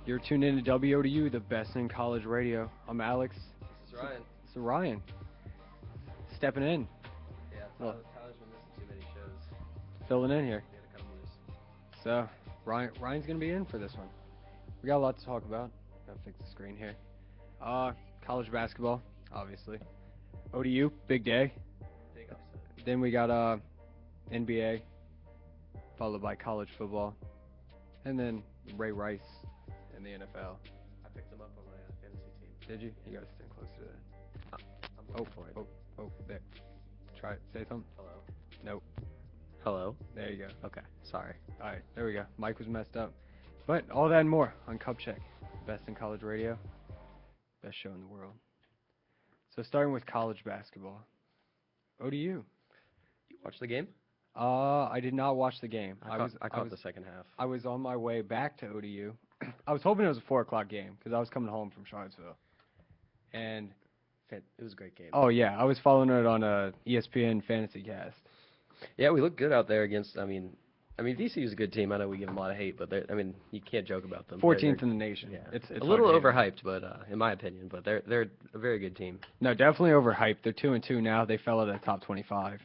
You're tuned in to WODU, the best in college radio. I'm Alex. This is Ryan. So Ryan, stepping in, Yeah, Well- Tyler's been missing too many shows. filling in here. We had to cut him loose. So Ryan's gonna be in for this one. We got a lot to talk about. Gotta fix the screen here. College basketball, obviously. ODU, big day. Big upset. Then we got NBA, followed by college football, and then Ray Rice and the NFL. I picked him up on my fantasy team. Did you? You gotta stand closer to that. I'm looking for it. Oh, there. Try it. Say something. Hello. Nope. Hello. There you go. Okay. Sorry. All right, there we go. Mike was messed up. But all that and more on Cup Check, best in college radio, best show in the world. So starting with college basketball, ODU. You watched the game? I did not watch the game. I caught the second half. I was on my way back to ODU. I was hoping it was a 4 o'clock game because I was coming home from Charlottesville. And It was a great game. oh yeah, I was following it on a ESPN Fantasy Cast. Yeah, we looked good out there against. I mean, VCU's a good team. I know we give them a lot of hate, but you can't joke about them. 14th in the nation. Yeah, It's a little hard to overhyped, but in my opinion, but they're a very good team. No, definitely overhyped. They're 2-2 now. They fell out of the top 25.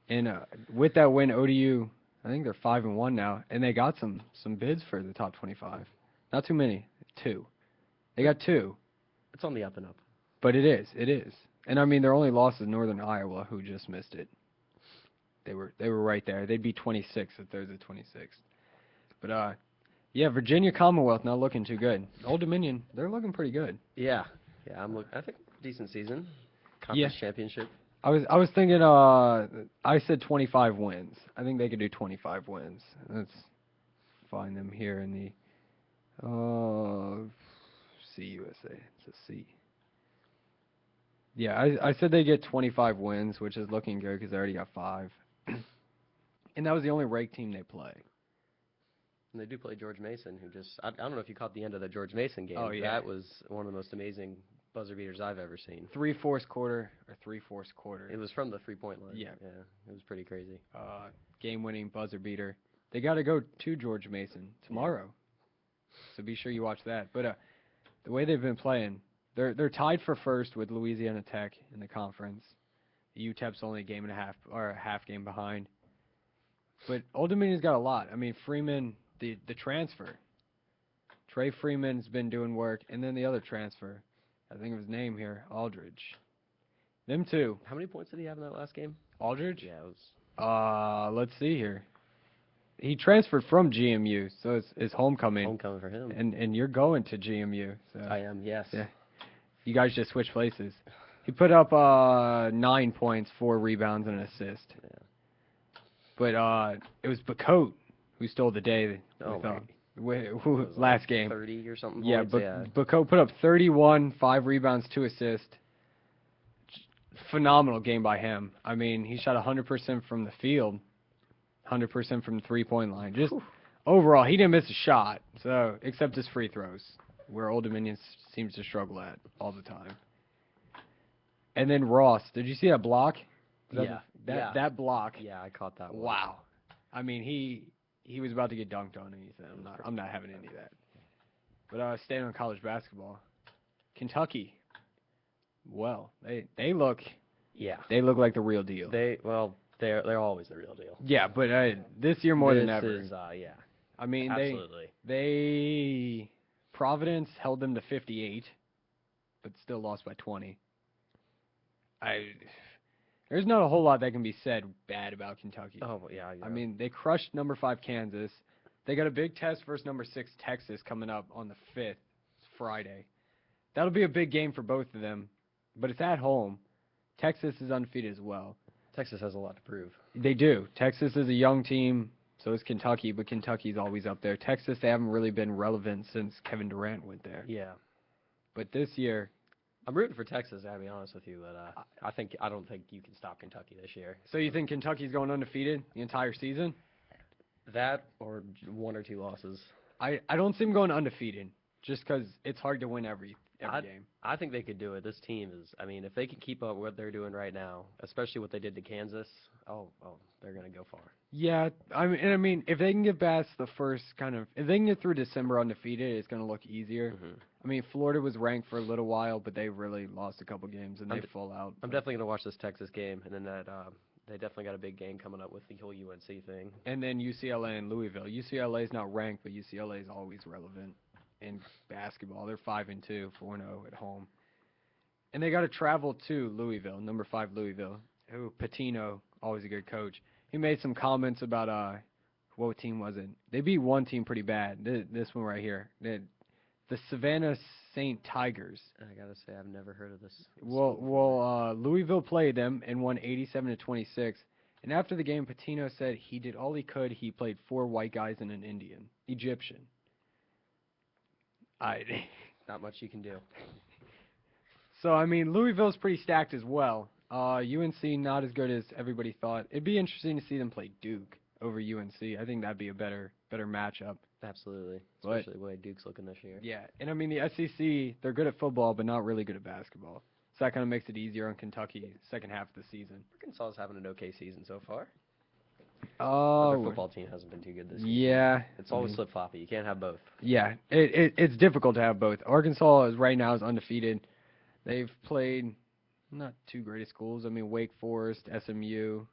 And with that win, ODU, I think they're 5-1 now, and they got some bids for the top 25. Not too many, 2. They got 2, It's on the up and up. but it is. And I mean, their only loss is Northern Iowa, who just missed it. They were right there. They'd be 26 if they're the 26th. But yeah, Virginia Commonwealth not looking too good. Old Dominion, they're looking pretty good. Yeah. I think decent season. Conference championship. I was thinking I said 25 wins. I think they could do 25 wins. Let's find them here in the CUSA. It's a C. Yeah, I said they get 25 wins, which is looking good because they already got 5. And that was the only ranked team they play. And they do play George Mason, who just I don't know if you caught the end of the George Mason game. Oh, yeah. That was one of the most amazing buzzer beaters I've ever seen. 3/4 quarter or 3/4 quarter. It was from the 3-point line. Yeah. It was pretty crazy. Game-winning buzzer beater. They got to go to George Mason tomorrow, so be sure you watch that. But the way they've been playing, they're tied for first with Louisiana Tech in the conference. UTEP's only a game and a half or a half game behind. But Old Dominion's got a lot. I mean, Freeman, the transfer. Trey Freeman's been doing work, and then the other transfer, I think of his name here, Aldridge. Them two. How many points did he have in that last game? Aldridge? Yeah, it was Let's see here. He transferred from GMU, so it's homecoming. homecoming for him. And you're going to GMU. So I am, yes. Yeah. You guys just switched places. He put up 9 points, 4 rebounds, and an assist. Yeah. But it was Bacote who stole the day Oh, last game. 30 or something. Yeah, points, yeah. Bacote put up 31, 5 rebounds, 2 assists. Phenomenal game by him. I mean, he shot 100% from the field, 100% from the 3-point line. Just overall, he didn't miss a shot, so except his free throws, where Old Dominion seems to struggle at all the time. And then Ross, did you see that block? That block. Yeah, I caught that one. Wow. I mean, he was about to get dunked on, and he said, "I'm not having any of that." But staying on college basketball, Kentucky. Well, they look like the real deal. They're always the real deal. Yeah, but this year more than ever. This is yeah. I mean, Absolutely. they Providence held them to 58, but still lost by 20. There's not a whole lot that can be said bad about Kentucky. Oh yeah. I mean, they crushed number 5 Kansas. They got a big test versus number 6 Texas coming up on the 5th, Friday. That'll be a big game for both of them, but it's at home. Texas is undefeated as well. Texas has a lot to prove. They do. Texas is a young team, so is Kentucky, but Kentucky's always up there. Texas, they haven't really been relevant since Kevin Durant went there. Yeah. But this year, I'm rooting for Texas, to be honest with you, but I don't think you can stop Kentucky this year. so you think Kentucky's going undefeated the entire season? That or 1 or 2 losses. I don't see them going undefeated, just because it's hard to win every game. I think they could do it. This team is, I mean, if they can keep up what they're doing right now, especially what they did to Kansas, they're going to go far. Yeah, I mean, if they can get past the first if they can get through December undefeated, it's going to look easier. Mm-hmm. I mean, Florida was ranked for a little while, but they really lost a couple games and they fall out. I'm definitely going to watch this Texas game, and then they definitely got a big game coming up with the whole UNC thing. And then UCLA and Louisville. UCLA is not ranked, but UCLA is always relevant in basketball. They're 5-2, 4-0 at home, and they got to travel to Louisville, number 5 Louisville. Who Pitino, always a good coach. He made some comments about what team was it? They beat one team pretty bad. This one right here, the Savannah Saint Tigers. I gotta say, I've never heard of this. Louisville played them and won 87-26. And after the game, Pitino said he did all he could. He played 4 white guys and an Egyptian. Not much you can do. So I mean, Louisville's pretty stacked as well. UNC not as good as everybody thought. It'd be interesting to see them play Duke over UNC. I think that'd be a better matchup. Absolutely, especially the way Duke's looking this year. Yeah, and I mean the SEC, they're good at football, but not really good at basketball. So that kind of makes it easier on Kentucky second half of the season. Arkansas is having an okay season so far. Oh, their football team hasn't been too good this year. Yeah, it's always flip floppy. You can't have both. Yeah, it's difficult to have both. Arkansas right now is undefeated. They've played not too great of schools. I mean, Wake Forest, SMU,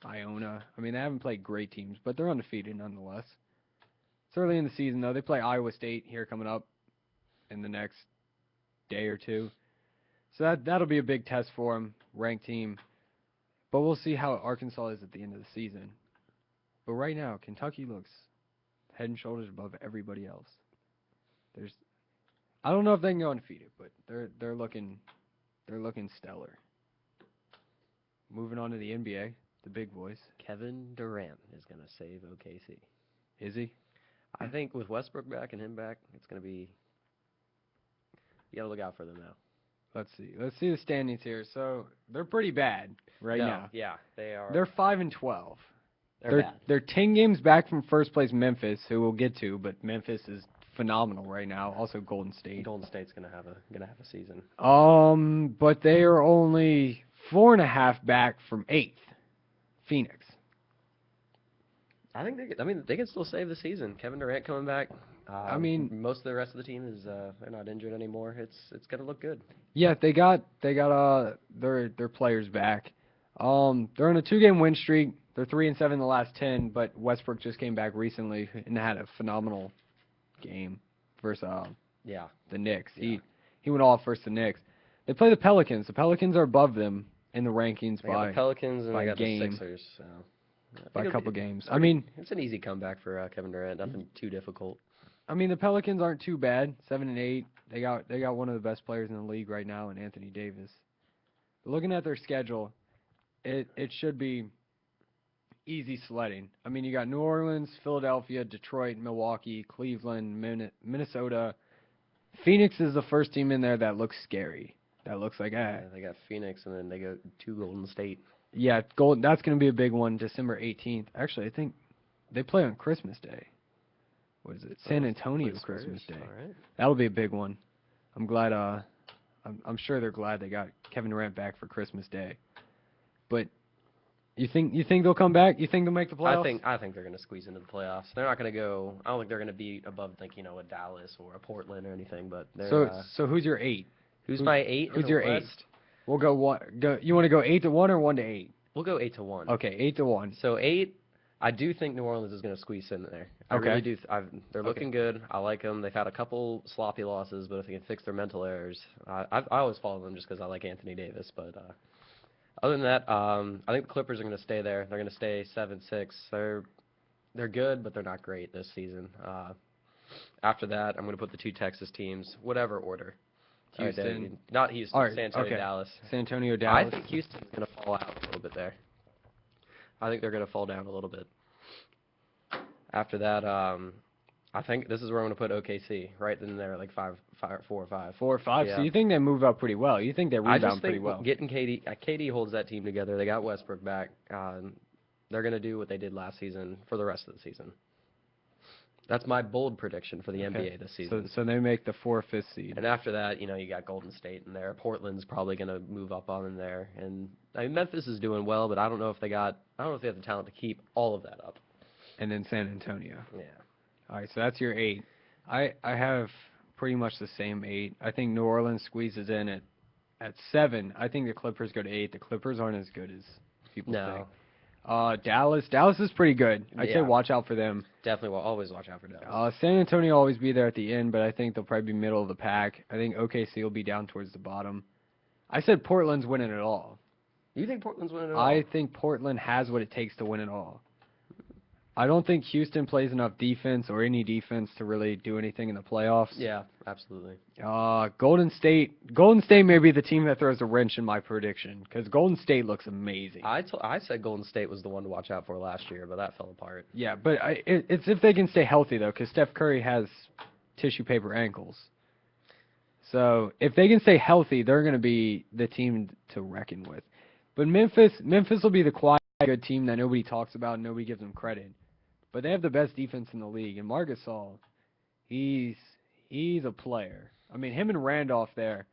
Iona. I mean, they haven't played great teams, but they're undefeated nonetheless. It's early in the season, though. They play Iowa State here coming up in the next day or two. So that'll be a big test for them, ranked team. But we'll see how Arkansas is at the end of the season. But right now, Kentucky looks head and shoulders above everybody else. I don't know if they can go undefeated, but they're looking stellar. Moving on to the NBA, the big boys. Kevin Durant is going to save OKC. Is he? I think with Westbrook back and him back, it's going to be. You got to look out for them now. Let's see the standings here. So they're pretty bad now. Yeah, they are. They're 5-12. They're bad. They're 10 games back from first place Memphis, who we'll get to, but Memphis is phenomenal right now. Also Golden State. Golden State's gonna have a season. But they are only 4.5 back from 8th, Phoenix. I think they can still save the season. Kevin Durant coming back. Most of the rest of the team is they're not injured anymore. It's gonna look good. Yeah, they got their players back. They're on a 2-game win streak. They're 3-7 in the last 10, but Westbrook just came back recently and had a phenomenal game versus the Knicks. Yeah. He went off versus the Knicks. They play the Pelicans. The Pelicans are above them in the rankings by the Pelicans and by I got game. the Sixers. So. By a couple games. It's an easy comeback for Kevin Durant. Nothing too difficult. I mean, the Pelicans aren't too bad. 7-8. They got one of the best players in the league right now in Anthony Davis. But looking at their schedule, it should be easy sledding. I mean, you got New Orleans, Philadelphia, Detroit, Milwaukee, Cleveland, Minnesota. Phoenix is the first team in there that looks scary. That looks like they got Phoenix, and then they go to Golden State. Yeah, that's going to be a big one, December 18th. Actually, I think they play on Christmas Day. What is it? San Antonio Christmas Day. All right. That'll be a big one. I'm glad. I'm sure they're glad they got Kevin Durant back for Christmas Day. But you think they'll come back? You think they'll make the playoffs? I think they're going to squeeze into the playoffs. They're not going to go. I don't think they're going to be above a Dallas or a Portland or anything. But so who's your 8? Who's my 8? Who's your 8? We'll go what? You want to go 8-1 or 1-8? We'll go 8-1. Okay, 8-1. So 8. I do think New Orleans is going to squeeze in there. I really do. They're looking good. I like them. They've had a couple sloppy losses, but if they can fix their mental errors, I always follow them just because I like Anthony Davis. But other than that, I think the Clippers are going to stay there. They're going to stay 7-6. They're good, but they're not great this season. After that, I'm going to put the 2 Texas teams, whatever order. Houston. Not Houston. Right, San Antonio, okay. Dallas. San Antonio, Dallas. I think Houston's going to fall out a little bit there. I think they're going to fall down a little bit. After that, I think this is where I'm going to put OKC, right in there, like 4 or 5. 4 or 5. Yeah. So you think they move up pretty well? You think they rebound pretty well? I just think getting KD holds that team together. They got Westbrook back. They're going to do what they did last season for the rest of the season. That's my bold prediction for the Okay. NBA this season. So they make the 4th, 5th seed. And after that, you got Golden State in there. Portland's probably going to move up on in there. And I mean, Memphis is doing well, but I don't know if they have the talent to keep all of that up. And then San Antonio. Yeah. All right, so that's your 8. I have pretty much the same 8. I think New Orleans squeezes in at 7. I think the Clippers go to 8. The Clippers aren't as good as people think. Dallas is pretty good. I'd say watch out for them. Definitely will always watch out for Dallas. San Antonio will always be there at the end, but I think they'll probably be middle of the pack. I think OKC will be down towards the bottom. I said Portland's winning it all. You think Portland's winning it all? I think Portland has what it takes to win it all. I don't think Houston plays enough defense or any defense to really do anything in the playoffs. Yeah, absolutely. Golden State may be the team that throws a wrench in my prediction because Golden State looks amazing. I said Golden State was the one to watch out for last year, but that fell apart. Yeah, but it's if they can stay healthy though, because Steph Curry has tissue paper ankles. So if they can stay healthy, they're going to be the team to reckon with. But Memphis will be the quiet good team that nobody talks about and nobody gives them credit. But they have the best defense in the league, and Marc Gasol, he's a player. I mean, him and Randolph there,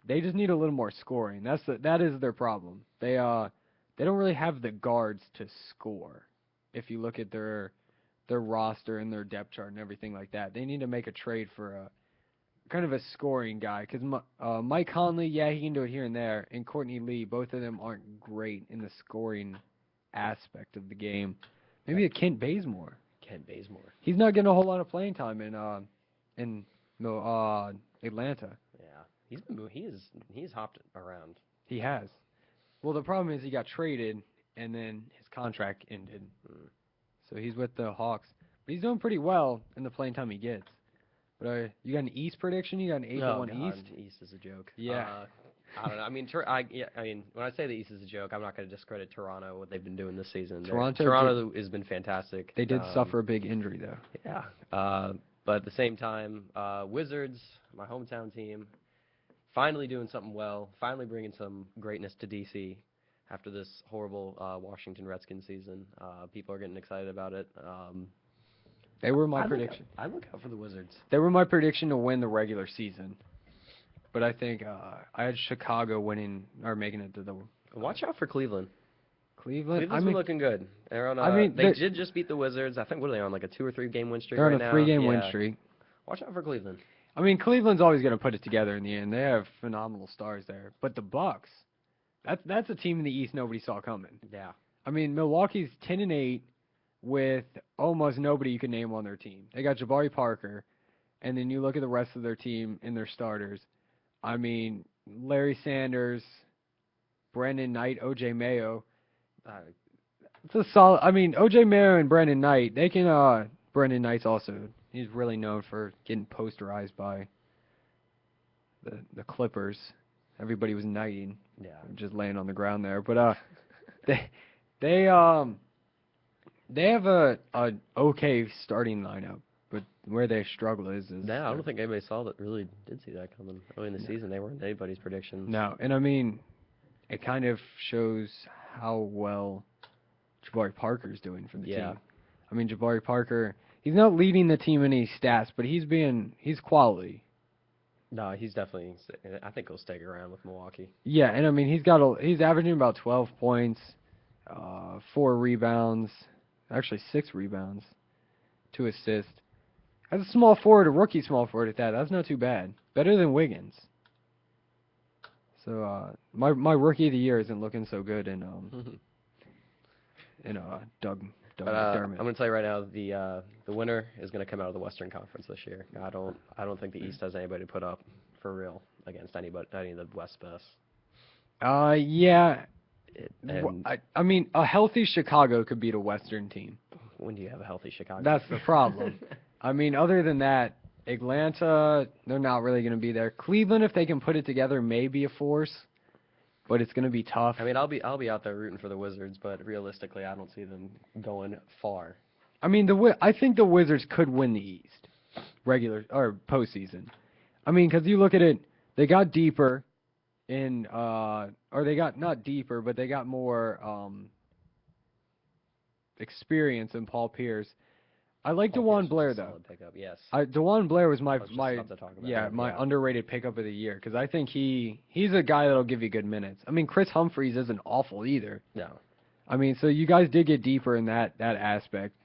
they just need a little more scoring. That is their problem. They don't really have the guards to score. If you look at their roster and their depth chart and everything like that, they need to make a trade for a kind of a scoring guy. Because Mike Conley, yeah, he can do it here and there, and Courtney Lee, both of them aren't great in the scoring aspect of the game. Maybe a Kent Bazemore. He's not getting a whole lot of playing time in Atlanta. Yeah, he's hopped around. He has. Well, the problem is he got traded and then his contract ended. So he's with the Hawks, but he's doing pretty well in the playing time he gets. But you got an East prediction? You got an 8-1 East? East is a joke. Yeah. I don't know. I mean, when I say the East is a joke, I'm not going to discredit Toronto, what they've been doing this season. Toronto has been fantastic. They did suffer a big injury, though. Yeah. But at the same time, Wizards, my hometown team, finally doing something well, finally bringing some greatness to D.C. after this horrible Washington Redskins season. People are getting excited about it. They were my prediction. I look out for the Wizards. They were my prediction to win the regular season. But I think I had Chicago winning or making it to the. Watch out for Cleveland. Cleveland's been looking good. They're on. They did just beat the Wizards. I think what are they on, like a 2 or 3 game win streak right now? They're on a 3-game win streak. Watch out for Cleveland. I mean, Cleveland's always going to put it together in the end. They have phenomenal stars there. But the Bucks, that's a team in the East nobody saw coming. Yeah. I mean, Milwaukee's 10-8 with almost nobody you can name on their team. They got Jabari Parker, and then you look at the rest of their team and their starters. I mean, Larry Sanders, Brandon Knight, O.J. Mayo. It's a solid. I mean, O.J. Mayo and Brandon Knight. They can. Brandon Knight's also. He's really known for getting posterized by the Clippers. Everybody was knighting. Yeah. Just laying on the ground there, but they have a okay starting lineup. But where they struggle is yeah, I don't think anybody really did see that coming early in the season. They weren't anybody's predictions. No, and I mean, it kind of shows how well Jabari Parker's doing for the team. I mean, Jabari Parker, he's not leading the team in any stats, but he's quality. No, he's definitely. I think he'll stick around with Milwaukee. Yeah, and I mean, he's averaging about 12 points, 4 rebounds, actually 6 rebounds, 2 assists. As a small forward, a rookie small forward at that, that's not too bad. Better than Wiggins. So my rookie of the year isn't looking so good in Doug McDermott. I'm going to tell you right now, the winner is going to come out of the Western Conference this year. I don't think the East has anybody to put up for real against any of the West best. Yeah. And I mean, a healthy Chicago could beat a Western team. When do you have a healthy Chicago? That's the problem. I mean, other than that, Atlanta, they're not really going to be there. Cleveland, if they can put it together, may be a force, but it's going to be tough. I mean, I'll be out there rooting for the Wizards, but realistically, I don't see them going far. I mean, I think the Wizards could win the East, regular or postseason. I mean, because you look at it, they got deeper or they got not deeper, but they got more experience in Paul Pierce. I like Paul DeJuan Pierce Blair was a though. solid pickup. Yes. DeJuan Blair was I was just about to talk about him, my underrated pickup of the year because I think he's a guy that'll give you good minutes. I mean, Chris Humphries isn't awful either. No. I mean, so you guys did get deeper in that aspect.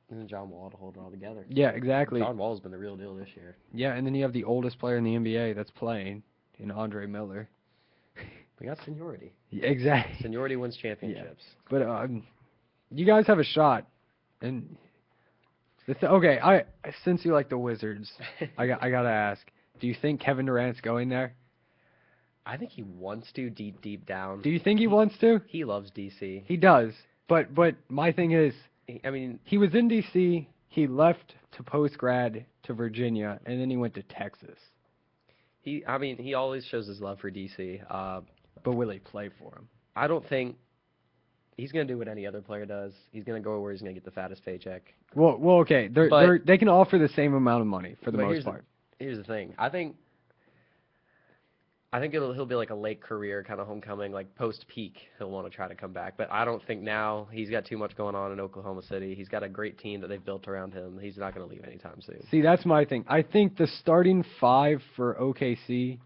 And then John Wall to hold it all together. Yeah, exactly. John Wall's been the real deal this year. Yeah, and then you have the oldest player in the NBA that's playing, in Andre Miller. We got seniority. Yeah, exactly. Seniority wins championships. But you guys have a shot, and okay, since you like the Wizards, I gotta ask, do you think Kevin Durant's going there? I think he wants to deep down. Do you think he wants to? He loves DC. He does, but my thing is, I mean, he was in DC, he left to post-grad to Virginia, and then he went to Texas. he always shows his love for DC. But will he play for him? I don't think he's gonna do what any other player does. He's gonna go where he's gonna get the fattest paycheck. Well, okay, they can offer the same amount of money for the most part. Here's the thing. I think he'll be like a late career kind of homecoming, like post peak. He'll want to try to come back, but I don't think now. He's got too much going on in Oklahoma City. He's got a great team that they've built around him. He's not going to leave anytime soon. See, that's my thing. I think the starting five for OKC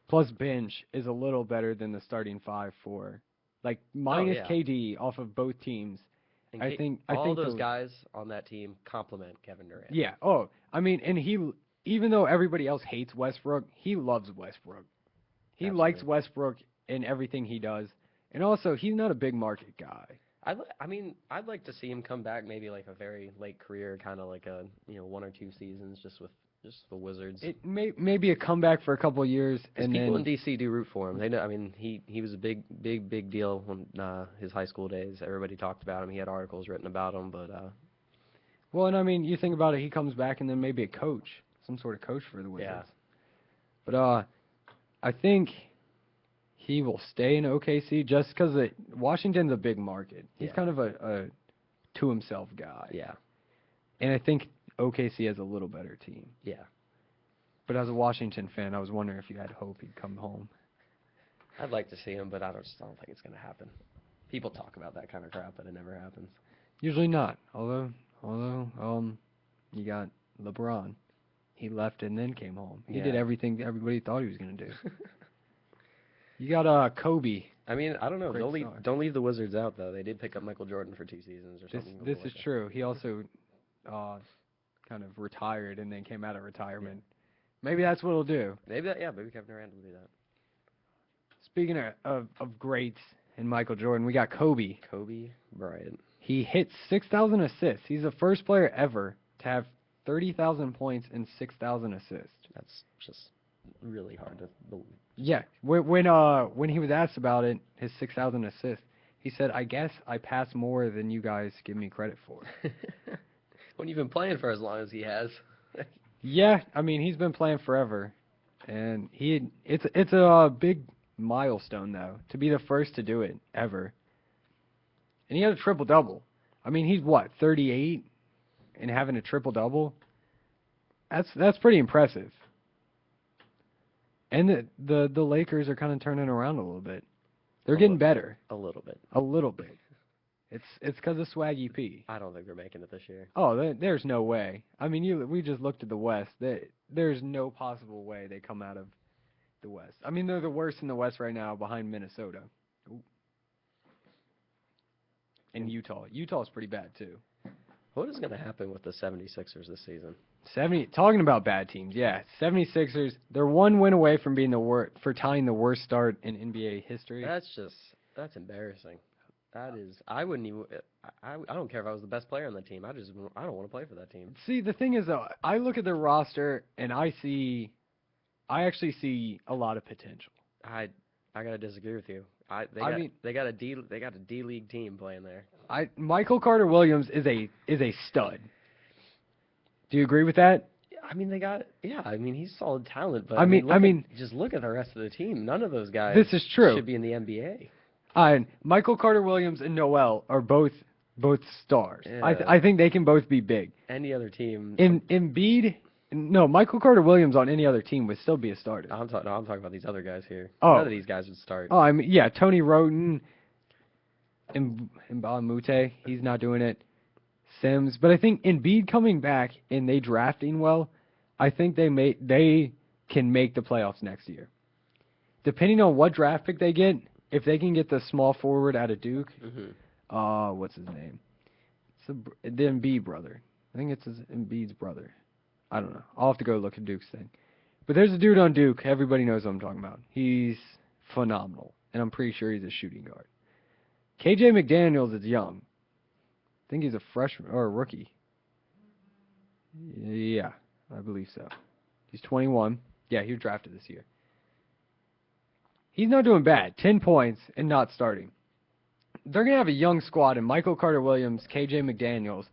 plus bench is a little better than the starting five for, like, minus KD off of both teams. And I think those guys on that team complement Kevin Durant. Yeah. Oh, I mean, and even though everybody else hates Westbrook, he loves Westbrook. He likes Westbrook in everything he does, and also he's not a big market guy. I'd like to see him come back, maybe like a very late career, kind of like a 1 or 2 seasons, just the Wizards. It maybe a comeback for a couple of years, and people then in DC do root for him. They know. I mean, he was a big deal when his high school days. Everybody talked about him. He had articles written about him, but well, and I mean, you think about it, he comes back and then maybe a coach, some sort of coach for the Wizards. Yeah. But I think he will stay in OKC just because Washington's a big market. He's kind of a to himself guy. Yeah. And I think OKC has a little better team. Yeah. But as a Washington fan, I was wondering if you had hope he'd come home. I'd like to see him, but I don't think it's going to happen. People talk about that kind of crap, but it never happens. Usually not. Although you got LeBron. He left and then came home. He did everything everybody thought he was going to do. You got Kobe. I mean, I don't know. Don't leave the Wizards out, though. They did pick up Michael Jordan for 2 seasons or something. This is true. He also kind of retired and then came out of retirement. Yeah. Maybe that's what he'll do. Maybe Kevin Durant will do that. Speaking of greats and Michael Jordan, we got Kobe. Kobe Bryant. He hit 6,000 assists. He's the first player ever to have 30,000 points and 6,000 assists. That's just really hard to believe. Yeah. When he was asked about it, his 6,000 assists, he said, "I guess I pass more than you guys give me credit for." When you've been playing for as long as he has. Yeah, I mean, he's been playing forever, and it's a big milestone though to be the first to do it ever. And he had a triple double. I mean, he's 38, and having a triple double. That's pretty impressive. And the Lakers are kind of turning around a little bit. They're getting better. A little bit. A little bit. It's because of Swaggy P. I don't think they're making it this year. Oh, there's no way. I mean, we just looked at the West. There's no possible way they come out of the West. I mean, they're the worst in the West right now behind Minnesota. Ooh. And Utah. Utah's pretty bad, too. What is going to happen with the 76ers this season? Talking about bad teams, yeah. 76ers, they're 1 win away from being for tying the worst start in NBA history. That's embarrassing. That is, I wouldn't even, I don't care if I was the best player on the team. I don't want to play for that team. See, the thing is, though, I look at their roster and I actually see a lot of potential. I gotta disagree with you. They got a D League team playing there. Michael Carter Williams is a stud. Do you agree with that? I mean, he's solid talent, but just look at the rest of the team. None of those guys this is true. should be in the NBA. Michael Carter Williams and Noel are both stars. Yeah. I think they can both be big. Any other team. Embiid, no, Michael Carter Williams on any other team would still be a starter. I'm talking about these other guys here. Oh. None of these guys would start. Oh, I mean, yeah, Tony Roten and Mbah Moute, he's not doing it. Sims, but I think Embiid coming back and they drafting well, I think they can make the playoffs next year. Depending on what draft pick they get, if they can get the small forward out of Duke, what's his name? It's the Embiid brother. I think it's Embiid's brother. I don't know. I'll have to go look at Duke's thing. But there's a dude on Duke. Everybody knows what I'm talking about. He's phenomenal, and I'm pretty sure he's a shooting guard. KJ McDaniels is young. I think he's a freshman or a rookie. Yeah, I believe so. He's 21. Yeah, he was drafted this year. He's not doing bad. 10 points and not starting. They're going to have a young squad in Michael Carter-Williams, KJ McDaniels,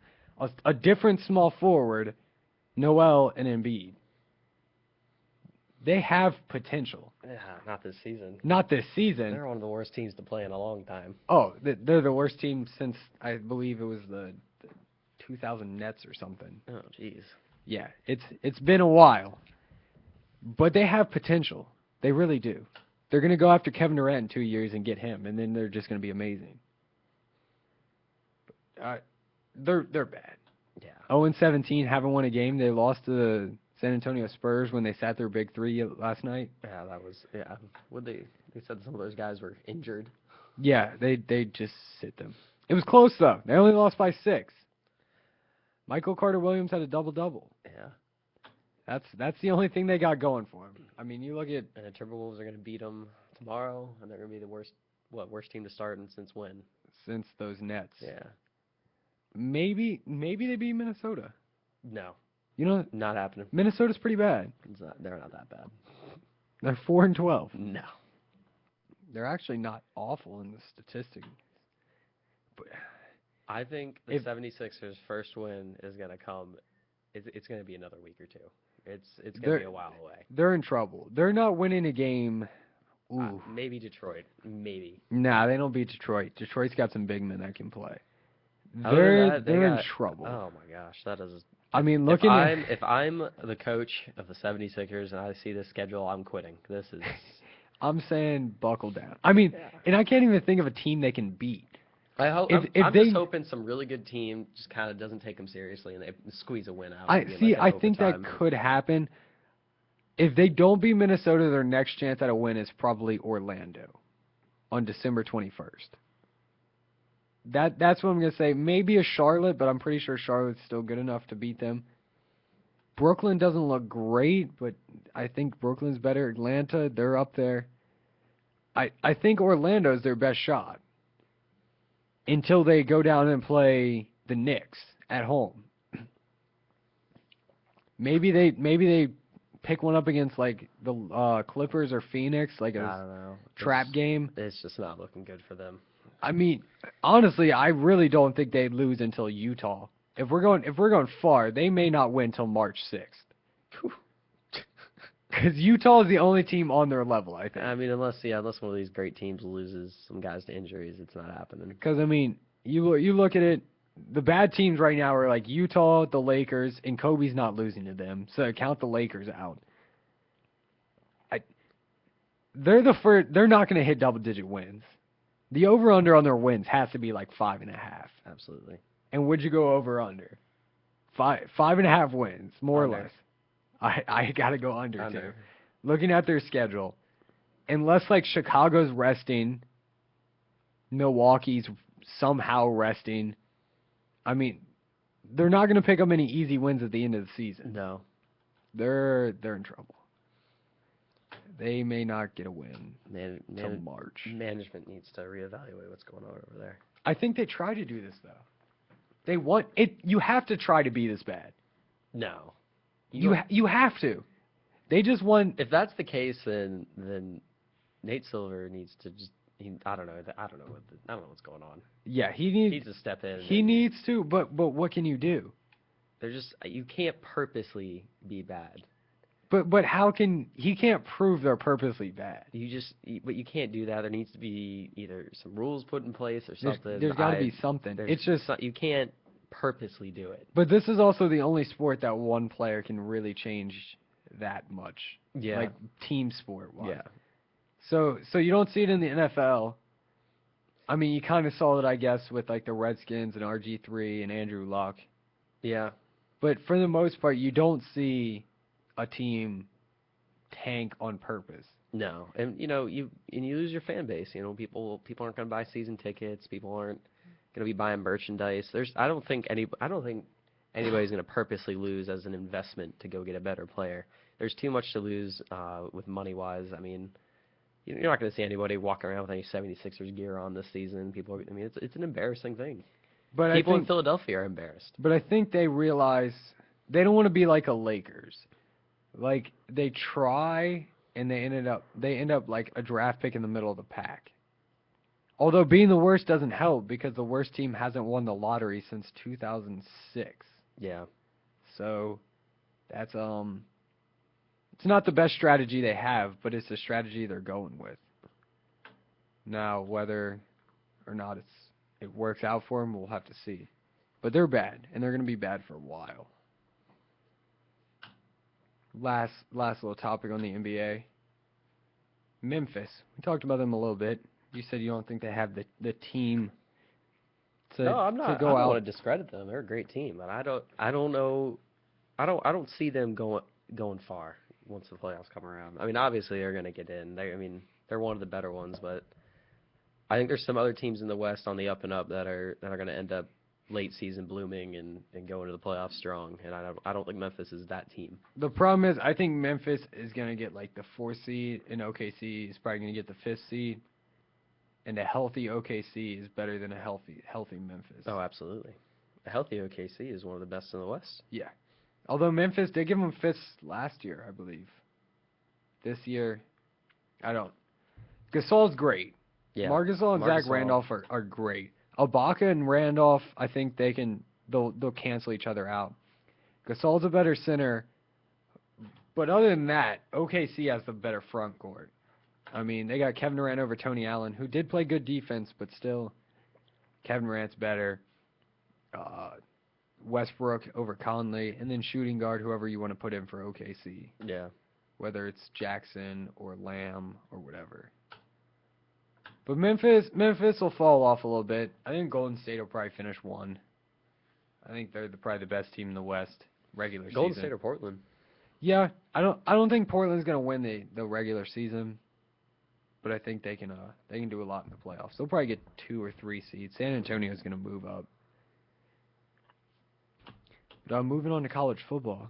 a different small forward, Noel, and Embiid. They have potential. Yeah, not this season. Not this season. They're one of the worst teams to play in a long time. Oh, they're the worst team since, I believe it was the 2000 Nets or something. Oh, jeez. Yeah, it's been a while. But they have potential. They really do. They're going to go after Kevin Durant in 2 years and get him, and then they're just going to be amazing. They're bad. Yeah. 0-17, haven't won a game. They lost to the San Antonio Spurs when they sat their big three last night. Yeah, that was They said some of those guys were injured. Yeah, they just sit them. It was close though. They only lost by 6. Michael Carter-Williams had a double-double. Yeah. That's the only thing they got going for them. I mean, you look at And the Timberwolves are going to beat them tomorrow, and they're going to be the worst team to start and since when? Since those Nets. Yeah. Maybe they beat Minnesota. No. You know, Not happening. Minnesota's pretty bad. They're not that bad. They're 4-12. No. They're actually not awful in the statistics. But I think the 76ers' first win is going to come. It's going to be another week or two. It's going to be a while away. They're in trouble. They're not winning a game. Ooh. Maybe Detroit. Maybe. Nah, they don't beat Detroit. Detroit's got some big men that can play. They're They're in trouble. Oh my gosh, that is. I mean, if I'm the coach of the 76ers and I see this schedule, I'm quitting. This is. I'm saying buckle down. I mean, and I can't even think of a team they can beat. I hope. I'm just hoping some really good team just kind of doesn't take them seriously and they squeeze a win out. I think that could happen. If they don't beat Minnesota, their next chance at a win is probably Orlando on December 21st. That's what I'm going to say. Maybe a Charlotte, but I'm pretty sure Charlotte's still good enough to beat them. Brooklyn doesn't look great, but I think Brooklyn's better. Atlanta, they're up there. I think Orlando's their best shot until they go down and play the Knicks at home. Maybe they pick one up against like the Clippers or Phoenix, like I don't know. Trap game. It's just not looking good for them. I mean, honestly, I really don't think they'd lose until Utah. If we're going far, they may not win until March 6th. Because Utah is the only team on their level, I think. I mean, unless one of these great teams loses some guys to injuries, it's not happening. Because I mean, you look at it, the bad teams right now are like Utah, the Lakers, and Kobe's not losing to them, so count the Lakers out. They're not going to hit double-digit wins. The over-under on their wins has to be like 5.5. Absolutely. And would you go over/under? 5.5 wins, more Under. or less. I got to go under too. Looking at their schedule, unless like Chicago's resting, Milwaukee's somehow resting. I mean, they're not going to pick up any easy wins at the end of the season. No. They're in trouble. They may not get a win until March. Management needs to reevaluate what's going on over there. I think they try to do this though. They want it. You have to try to be this bad. No. You have to. They just want. If that's the case, then Nate Silver needs to just. I don't know what's going on. Yeah, he needs to step in. He needs to, but what can you do? You can't purposely be bad. But how can he can't prove they're purposely bad? But you can't do that. There needs to be either some rules put in place or something. There's got to be something. It's just you can't purposely do it. But this is also the only sport that one player can really change that much. Yeah. Like team sport wise. Yeah. So you don't see it in the NFL. I mean, you kind of saw it, I guess, with like the Redskins and RG3 and Andrew Luck. Yeah. But for the most part, you don't see a team tank on purpose. No, and you lose your fan base. People aren't going to buy season tickets. People aren't going to be buying merchandise. I don't think anybody's going to purposely lose as an investment to go get a better player. There's too much to lose with money wise. I mean, you're not going to see anybody walking around with any 76ers gear on this season. It's an embarrassing thing. But People in Philadelphia are embarrassed. But I think they realize they don't want to be like a Lakers. Like they try and they end up like a draft pick in the middle of the pack. Although being the worst doesn't help because the worst team hasn't won the lottery since 2006. Yeah. So that's it's not the best strategy they have, but it's the strategy they're going with. Now, whether or not it works out for them, we'll have to see. But they're bad, and they're going to be bad for a while. Last little topic on the NBA. Memphis. We talked about them a little bit. You said you don't think they have the team to No, I'm not. to go I don't out. want to discredit them. They're a great team, and I don't know. I don't see them going far once the playoffs come around. I mean, obviously they're going to get in. They're one of the better ones, but I think there's some other teams in the West on the up and up that are going to end up late season blooming and go into the playoffs strong. And I don't think Memphis is that team. The problem is, I think Memphis is going to get like the 4th seed, and OKC is probably going to get the 5th seed. And a healthy OKC is better than a healthy Memphis. Oh, absolutely. A healthy OKC is one of the best in the West. Yeah. Although Memphis, they give them 5th last year, I believe. This year, I don't. Gasol's great. Yeah. Marc Gasol and Zach Gasol. Randolph are great. Ibaka and Randolph, I think they'll cancel each other out. Gasol's a better center, but other than that, OKC has the better front court. I mean, they got Kevin Durant over Tony Allen, who did play good defense, but still, Kevin Durant's better. Westbrook over Conley, and then shooting guard, whoever you want to put in for OKC. Yeah. Whether it's Jackson or Lamb or whatever. But Memphis will fall off a little bit. I think Golden State will probably finish 1. I think they're probably the best team in the West regular season. Golden State or Portland? Yeah, I don't think Portland's gonna win the regular season, but I think they can do a lot in the playoffs. They'll probably get 2 or 3 seeds. San Antonio's gonna move up. But moving on to college football.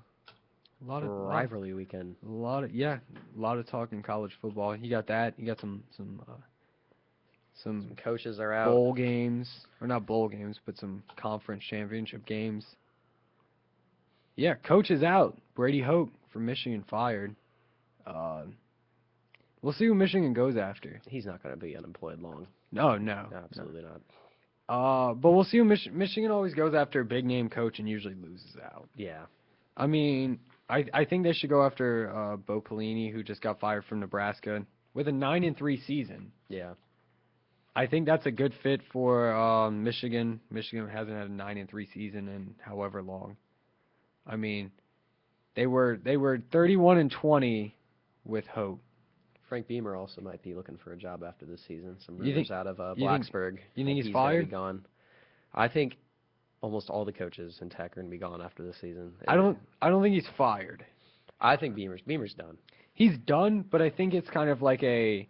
A lot of rivalry weekend. A lot of talk in college football. You got that. You got some coaches are out. Bowl games, or not bowl games, but some conference championship games. Yeah, coach is out. Brady Hoke from Michigan fired. We'll see who Michigan goes after. He's not going to be unemployed long. No, Absolutely not. But we'll see who Michigan always goes after a big name coach and usually loses out. Yeah. I mean, I think they should go after Bo Pelini, who just got fired from Nebraska with a 9-3 season. Yeah. I think that's a good fit for Michigan. Michigan hasn't had a 9-3 season in however long. I mean, they were 31-20 with Hope. Frank Beamer also might be looking for a job after this season. Some You rumors think- out of you think- Blacksburg. you think he's gonna fired? Be gone. I think almost all the coaches in Tech are going to be gone after this season. I don't think he's fired. I think Beamer's done. He's done, but I think it's kind of like a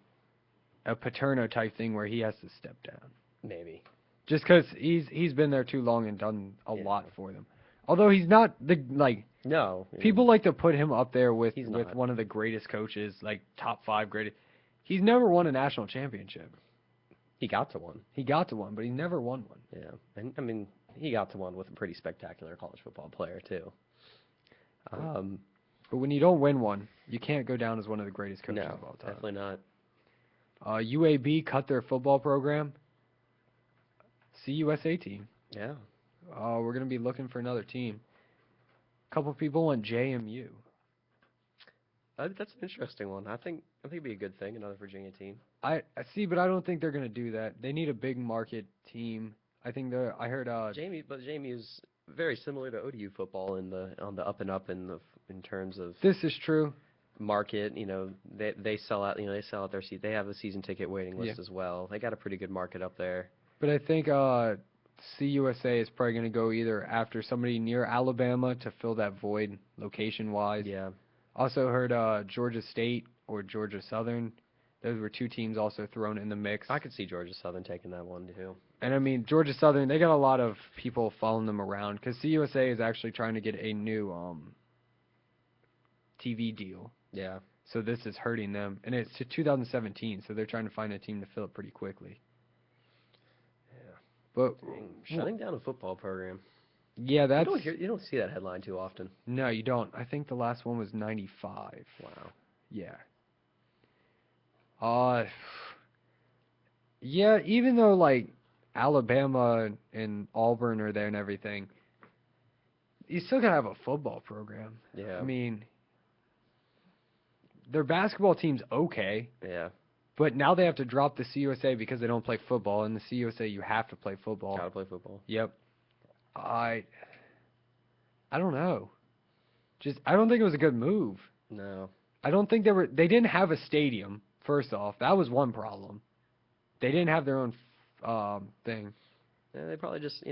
Paterno type thing where he has to step down. Maybe. Just because he's been there too long and done a Yeah. lot for them. Although he's not No. people like to put him up there with He's not. one of the greatest coaches, like top 5 greatest. He's never won a national championship. He got to one. He got to one, but he never won one. Yeah. And I mean, he got to one with a pretty spectacular college football player too. But when you don't win one, you can't go down as one of the greatest coaches No, of all time. definitely not. UAB cut their football program. CUSA team. Yeah. We're going to be looking for another team. A couple people want JMU. That's an interesting one. I think it'd be a good thing, another Virginia team. I see, but I don't think they're going to do that. They need a big market team. I think I heard Jamie is very similar to ODU football on the up and up in terms of this is true. market. They sell out. They sell out their seat. They have a season ticket waiting list Yeah. as well. They got a pretty good market up there. But I think CUSA is probably going to go either after somebody near Alabama to fill that void location-wise. Yeah. Also heard Georgia State or Georgia Southern. Those were two teams also thrown in the mix. I could see Georgia Southern taking that one too. And I mean, Georgia Southern, they got a lot of people following them around because CUSA is actually trying to get a new TV deal. Yeah. So this is hurting them. And it's to 2017, so they're trying to find a team to fill it pretty quickly. Yeah. But Shutting down a football program. yeah, that's... You don't see that headline too often. No, you don't. I think the last one was 95. Wow. Yeah. Yeah, even though, like, Alabama and Auburn are there and everything, you still gotta have a football program. Yeah. I mean, their basketball team's okay, Yeah. but now they have to drop the CUSA because they don't play football, and the CUSA you have to play football. Gotta play football. Yep. I don't know. I don't think it was a good move. No. I don't think they didn't have a stadium, first off. That was one problem. They didn't have their own thing. Yeah, they probably just,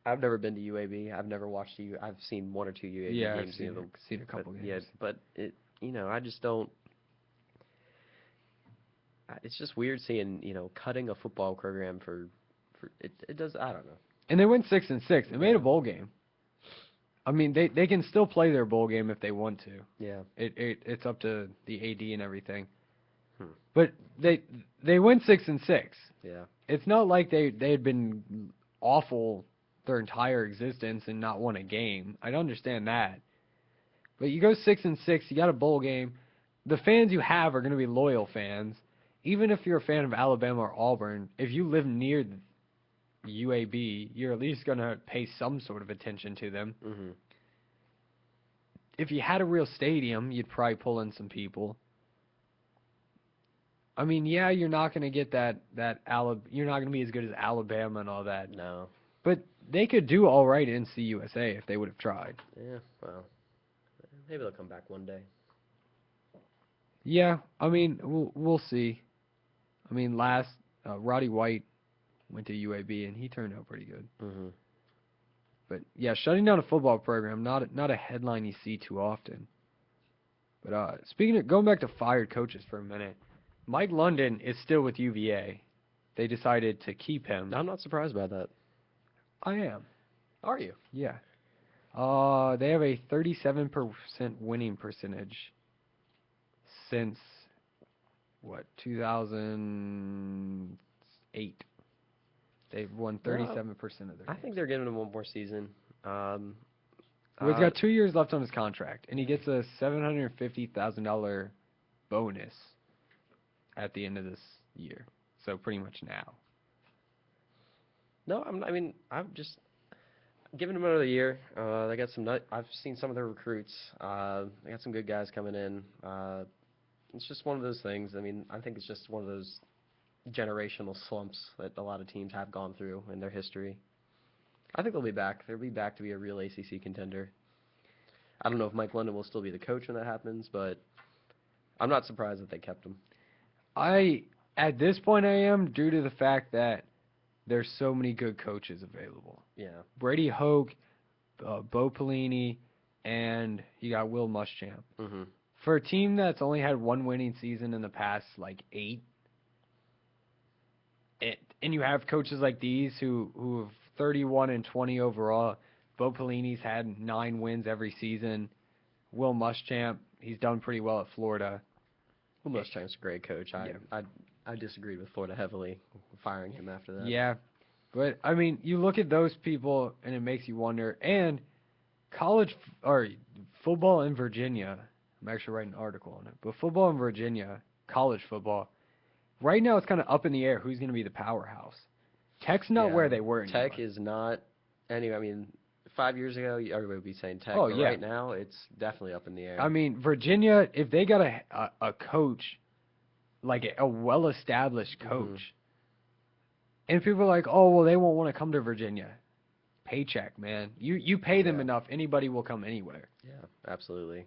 I've never been to UAB. I've never watched I've seen one or two UAB Yeah, games. I've seen a couple games. Yeah, but I just don't. It's just weird seeing, cutting a football program for it does. I don't know. And they went 6-6. They made a bowl game. I mean, they can still play their bowl game if they want to. Yeah. It's up to the AD and everything. But they went 6-6. Yeah. It's not like they had been awful their entire existence and not won a game. I understand that. But you go 6-6, you got a bowl game. The fans you have are going to be loyal fans. Even if you're a fan of Alabama or Auburn, if you live near UAB, you're at least going to pay some sort of attention to them. Mm-hmm. If you had a real stadium, you'd probably pull in some people. I mean, yeah, you're not going to get you're not going to be as good as Alabama and all that. No. But they could do all right in CUSA if they would have tried. Yeah, well, maybe they'll come back one day. Yeah, I mean, we'll see. I mean, Roddy White went to UAB and he turned out pretty good. Mm-hmm. But yeah, shutting down a football program, not a headline you see too often. But speaking of going back to fired coaches for a minute, Mike London is still with UVA. They decided to keep him. I'm not surprised by that. I am. Are you? Yeah. They have a 37% winning percentage since 2008. They've won 37% of their I games. think they're giving him one more season. Well, he's got 2 years left on his contract, and he gets a $750,000 bonus at the end of this year. So pretty much now. No, I've just given him another year. They got I've seen some of their recruits. They got some good guys coming in. It's just one of those things. I think it's just one of those generational slumps that a lot of teams have gone through in their history. I think they'll be back. They'll be back to be a real ACC contender. I don't know if Mike London will still be the coach when that happens, but I'm not surprised that they kept him. At this point, I am, due to the fact that there's so many good coaches available. Yeah. Brady Hoke, Bo Pelini, and you got Will Muschamp. Mm-hmm. For a team that's only had one winning season in the past, 8, and you have coaches like these who have 31-20 overall. Bo Pelini's had 9 wins every season. Will Muschamp, he's done pretty well at Florida. Will Muschamp's a great coach. I disagreed with Florida heavily, firing him after that. Yeah, but I mean, you look at those people, and it makes you wonder. And football in Virginia, I'm actually writing an article on it. But football in Virginia, college football, right now it's kind of up in the air who's going to be the powerhouse. Tech's not where they were anymore. Tech is not. Anyway, 5 years ago, everybody would be saying Tech. Oh, but yeah. Right now, it's definitely up in the air. I mean, Virginia, if they got a coach, like a well-established coach, and people are like, oh, well, they won't want to come to Virginia. Paycheck, man. You pay them enough, anybody will come anywhere. Yeah, absolutely.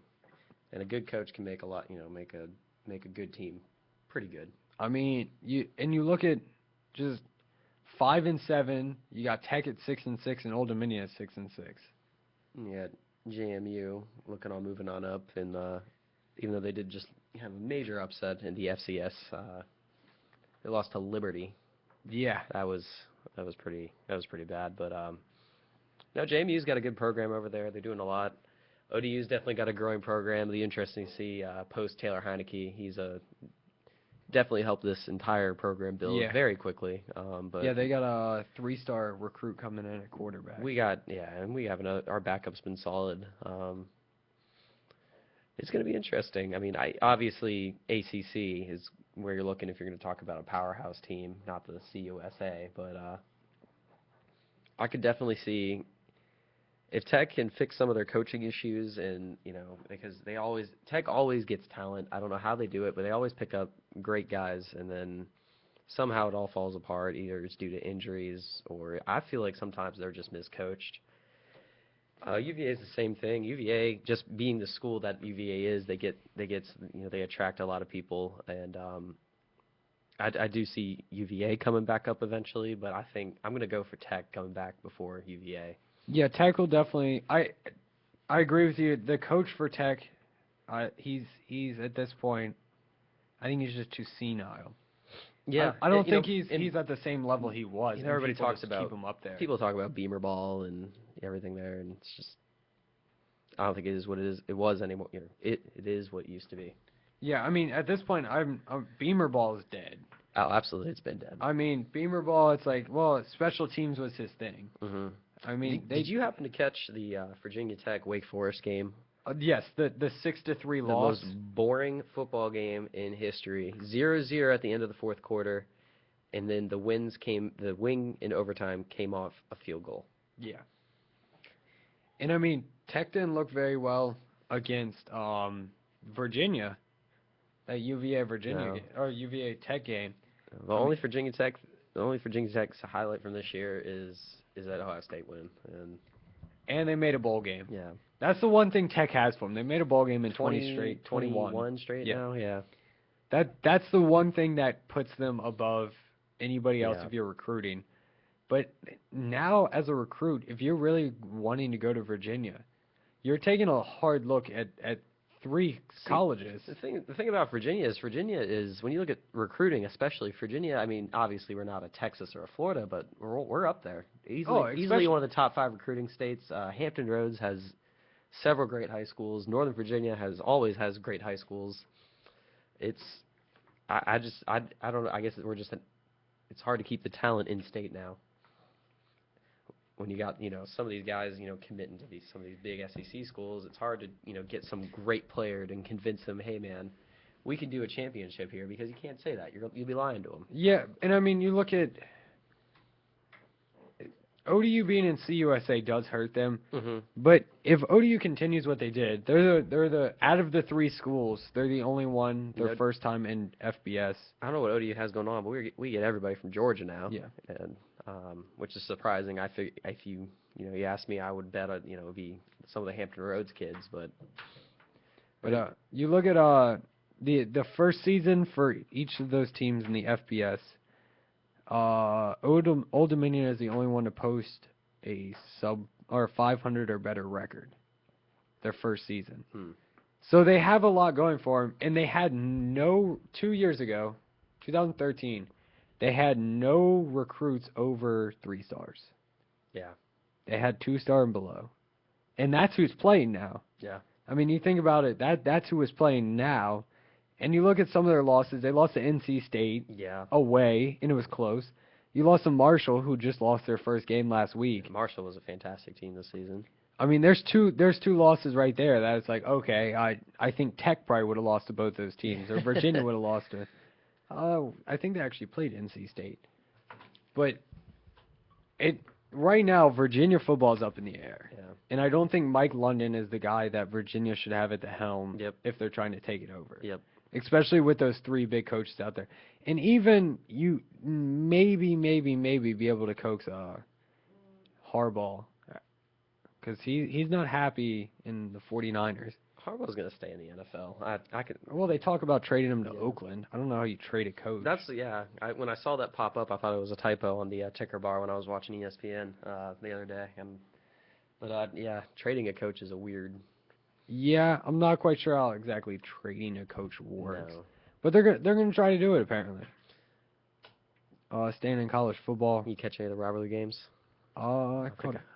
And a good coach can make a lot, make a good team pretty good. I mean, you look at just 5-7. You got Tech at 6-6, and Old Dominion at 6-6. Yeah, JMU looking on moving on up, and even though they did just have a major upset in the FCS, they lost to Liberty. Yeah, that was pretty bad. But no, JMU's got a good program over there. They're doing a lot. ODU's definitely got a growing program. It'll be interesting to see post Taylor Heineke. He's definitely helped this entire program build very quickly. But yeah, they got a 3-star recruit coming in at quarterback. And we have our backup's been solid. It's going to be interesting. I mean, obviously ACC is where you're looking if you're going to talk about a powerhouse team, not the CUSA. But I could definitely see if Tech can fix some of their coaching issues, and because Tech always gets talent. I don't know how they do it, but they always pick up great guys, and then somehow it all falls apart. Either it's due to injuries, or I feel like sometimes they're just miscoached. UVA is the same thing. UVA, just being the school that UVA is, they attract a lot of people, and I do see UVA coming back up eventually, but I think I'm going to go for Tech coming back before UVA. Yeah, Tech will definitely. I agree with you. The coach for Tech, he's at this point, I think he's just too senile. Yeah, I don't think he's at the same level he was. Everybody talks about keep him up there. People talk about Beamer ball and everything there, and it's just I don't think it is what it was anymore. It is what it used to be. Yeah, I mean at this point, Beamer ball is dead. Oh, absolutely, it's been dead. I mean Beamer ball, it's like special teams was his thing. Mm-hmm. I mean, did you happen to catch the Virginia Tech Wake Forest game? Yes, the 6-3 loss. The most boring football game in history. 0-0 at the end of the fourth quarter, and then the wing in overtime came off a field goal. Yeah. And I mean, Tech didn't look very well against Virginia. That UVA or UVA Tech game. The only Virginia Tech's highlight from this year is that Ohio State win, and they made a bowl game. Yeah, that's the one thing Tech has for them. They made a bowl game in 21 straight now. Yeah, that's the one thing that puts them above anybody else if you're recruiting. But now, as a recruit, if you're really wanting to go to Virginia, you're taking a hard look at 3 colleges. The thing about Virginia is when you look at recruiting, especially Virginia. I mean, obviously we're not a Texas or a Florida, but we're up there easily one of the top 5 recruiting states. Hampton Roads has several great high schools. Northern Virginia always has great high schools. I don't know. I guess it's hard to keep the talent in state now. When you got some of these guys committing to some of these big SEC schools, it's hard to get some great player and convince them, hey man, we can do a championship here, because you can't say that. You'll be lying to them. Yeah, and I mean you look at ODU being in CUSA does hurt them, but if ODU continues what they did, they're the out of the 3 schools, they're the only one their first time in FBS. I don't know what ODU has going on, but we get everybody from Georgia now. Yeah, and which is surprising. If you asked me, I would bet it would be some of the Hampton Roads kids, but you look at the first season for each of those teams in the FBS. Old Dominion is the only one to post a sub or 500 or better record their first season. So they have a lot going for them, and they had 2 years ago, 2013. They had no recruits over 3 stars. Yeah. They had 2-star and below. And that's who's playing now. Yeah. I mean, you think about it, that's who is playing now. And you look at some of their losses. They lost to NC State away, and it was close. You lost to Marshall, who just lost their first game last week. Marshall was a fantastic team this season. I mean, there's two losses right there that it's like, okay, I think Tech probably would have lost to both those teams, or Virginia would have lost to. I think they actually played NC State. But right now, Virginia football is up in the air. Yeah. And I don't think Mike London is the guy that Virginia should have at the helm if they're trying to take it over. Yep. Especially with those 3 big coaches out there. And even you maybe be able to coax Harbaugh. Because he's not happy in the 49ers. Harbaugh's going to stay in the NFL. I could. Well, they talk about trading him to Yeah. Oakland. I don't know how you trade a coach. When I saw that pop up, I thought it was a typo on the ticker bar when I was watching ESPN the other day. But trading a coach is a weird. Yeah, I'm not quite sure how exactly trading a coach works. No. But they're gonna try to do it apparently. Staying in college football. You catch any of the rivalry games? I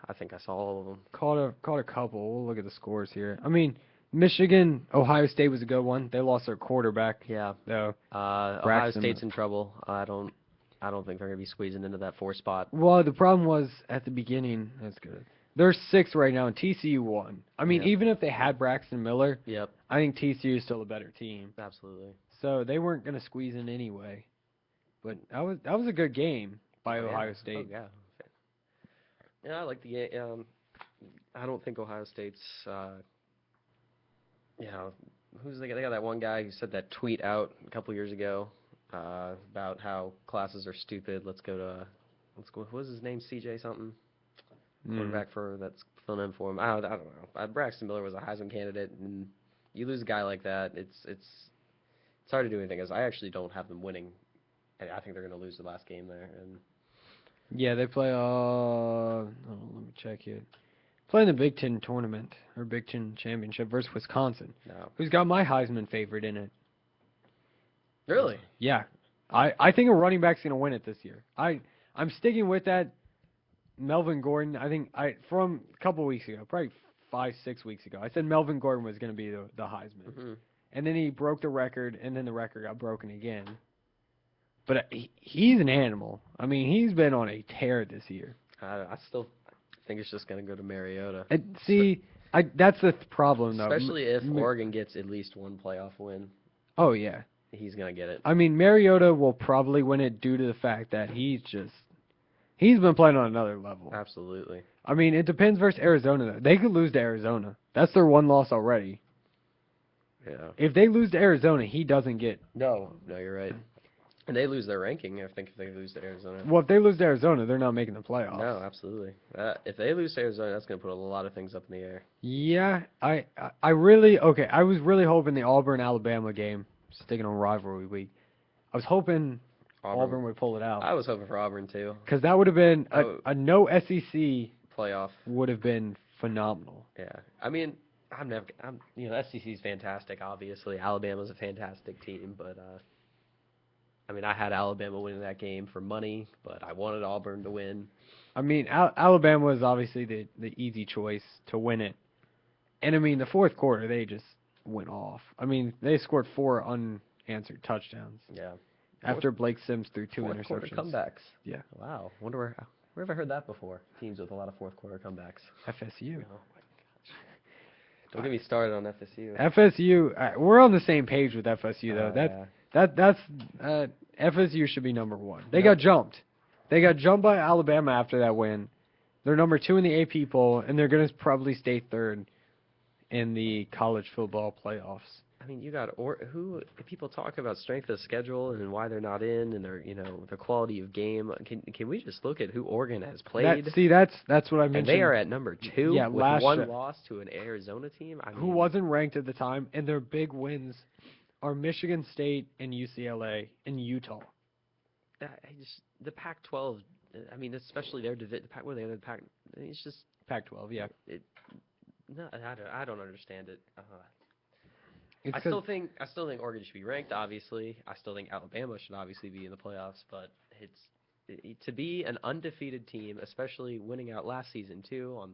I think I saw all of them. caught a couple. We'll look at the scores here. I mean, Michigan, Ohio State was a good one. They lost their quarterback. Yeah. Though. Ohio Braxton- State's in trouble. I don't think they're gonna be squeezing into that 4 spot. Well, the problem was at the beginning. That's good. They're 6th right now, and TCU won. I mean, Yeah. even if they had Braxton Miller, Yep. I think TCU is still a better team. Absolutely. So they weren't gonna squeeze in anyway. But that was a good game by Oh, yeah. Ohio State. Oh, yeah. Yeah, I like the game. I don't think Ohio State's. They got that one guy who said that tweet out a couple years ago about how classes are stupid. Let's go. What was his name? CJ something. Quarterback for that's filling in for him. I don't know. Braxton Miller was a Heisman candidate, and you lose a guy like that, it's hard to do anything. Because I actually don't have them winning. I think they're going to lose the last game there. And Yeah, they play. Let me check here. Playing the Big Ten tournament or Big Ten championship versus Wisconsin, no, who's got my Heisman favorite in it. really, Yeah, I think a running back's gonna win it this year. I'm sticking with that. Melvin Gordon. I think from a couple weeks ago, probably 5-6 weeks ago, I said Melvin Gordon was gonna be the Heisman, hmm and then he broke the record, and then the record got broken again. But he's an animal. I mean, he's been on a tear this year. I still think it's just going to go to Mariota. That's the problem, though. Especially if Oregon gets at least one playoff win, Oh, yeah. he's going to get it. I mean, Mariota will probably win it due to the fact that he's been playing on another level. Absolutely. I mean, it depends versus Arizona, though. They could lose to Arizona. That's their one loss already. Yeah. If they lose to Arizona, he doesn't get... No, you're right. And they lose their ranking, I think, if they lose to Arizona. Well, if they lose to Arizona, they're not making the playoffs. No, absolutely. If they lose to Arizona, that's going to put a lot of things up in the air. Yeah, I was really hoping the Auburn-Alabama game, sticking on rivalry week, I was hoping Auburn would pull it out. I was hoping for Auburn, too. Because that would have been a no SEC Playoff. would have been phenomenal. Yeah. I mean, SEC's fantastic, obviously. Alabama's a fantastic team, but I mean, I had Alabama winning that game for money, but I wanted Auburn to win. I mean, Alabama was obviously the easy choice to win it. And, I mean, the fourth quarter, they just went off. I mean, they scored 4 unanswered touchdowns. Yeah. After Blake Sims threw 2 Fourth quarter interceptions. comebacks. Yeah. Wow. Wonder where have I heard that before? Teams with a lot of fourth quarter comebacks. FSU. Oh, my gosh. Don't get me started on FSU. FSU, we're on the same page with FSU, though. Yeah. That's FSU should be number 1. They got jumped. They got jumped by Alabama after that win. They're number 2 in the AP poll, and they're going to probably stay 3rd in the college football playoffs. I mean, you got who people talk about strength of schedule and why they're not in, and their quality of game. Can we just look at who Oregon has played? That's what I mentioned. And they are at number 2 Yeah, with one loss to an Arizona team. I mean, who wasn't ranked at the time, and their big wins are Michigan State and UCLA and Utah. The Pac-12. I mean, especially their division. Where they in the Pac? It's just Pac-12, yeah. I don't understand it. It's I still think Oregon should be ranked. Obviously, I still think Alabama should obviously be in the playoffs. But to be an undefeated team, especially winning out last season too on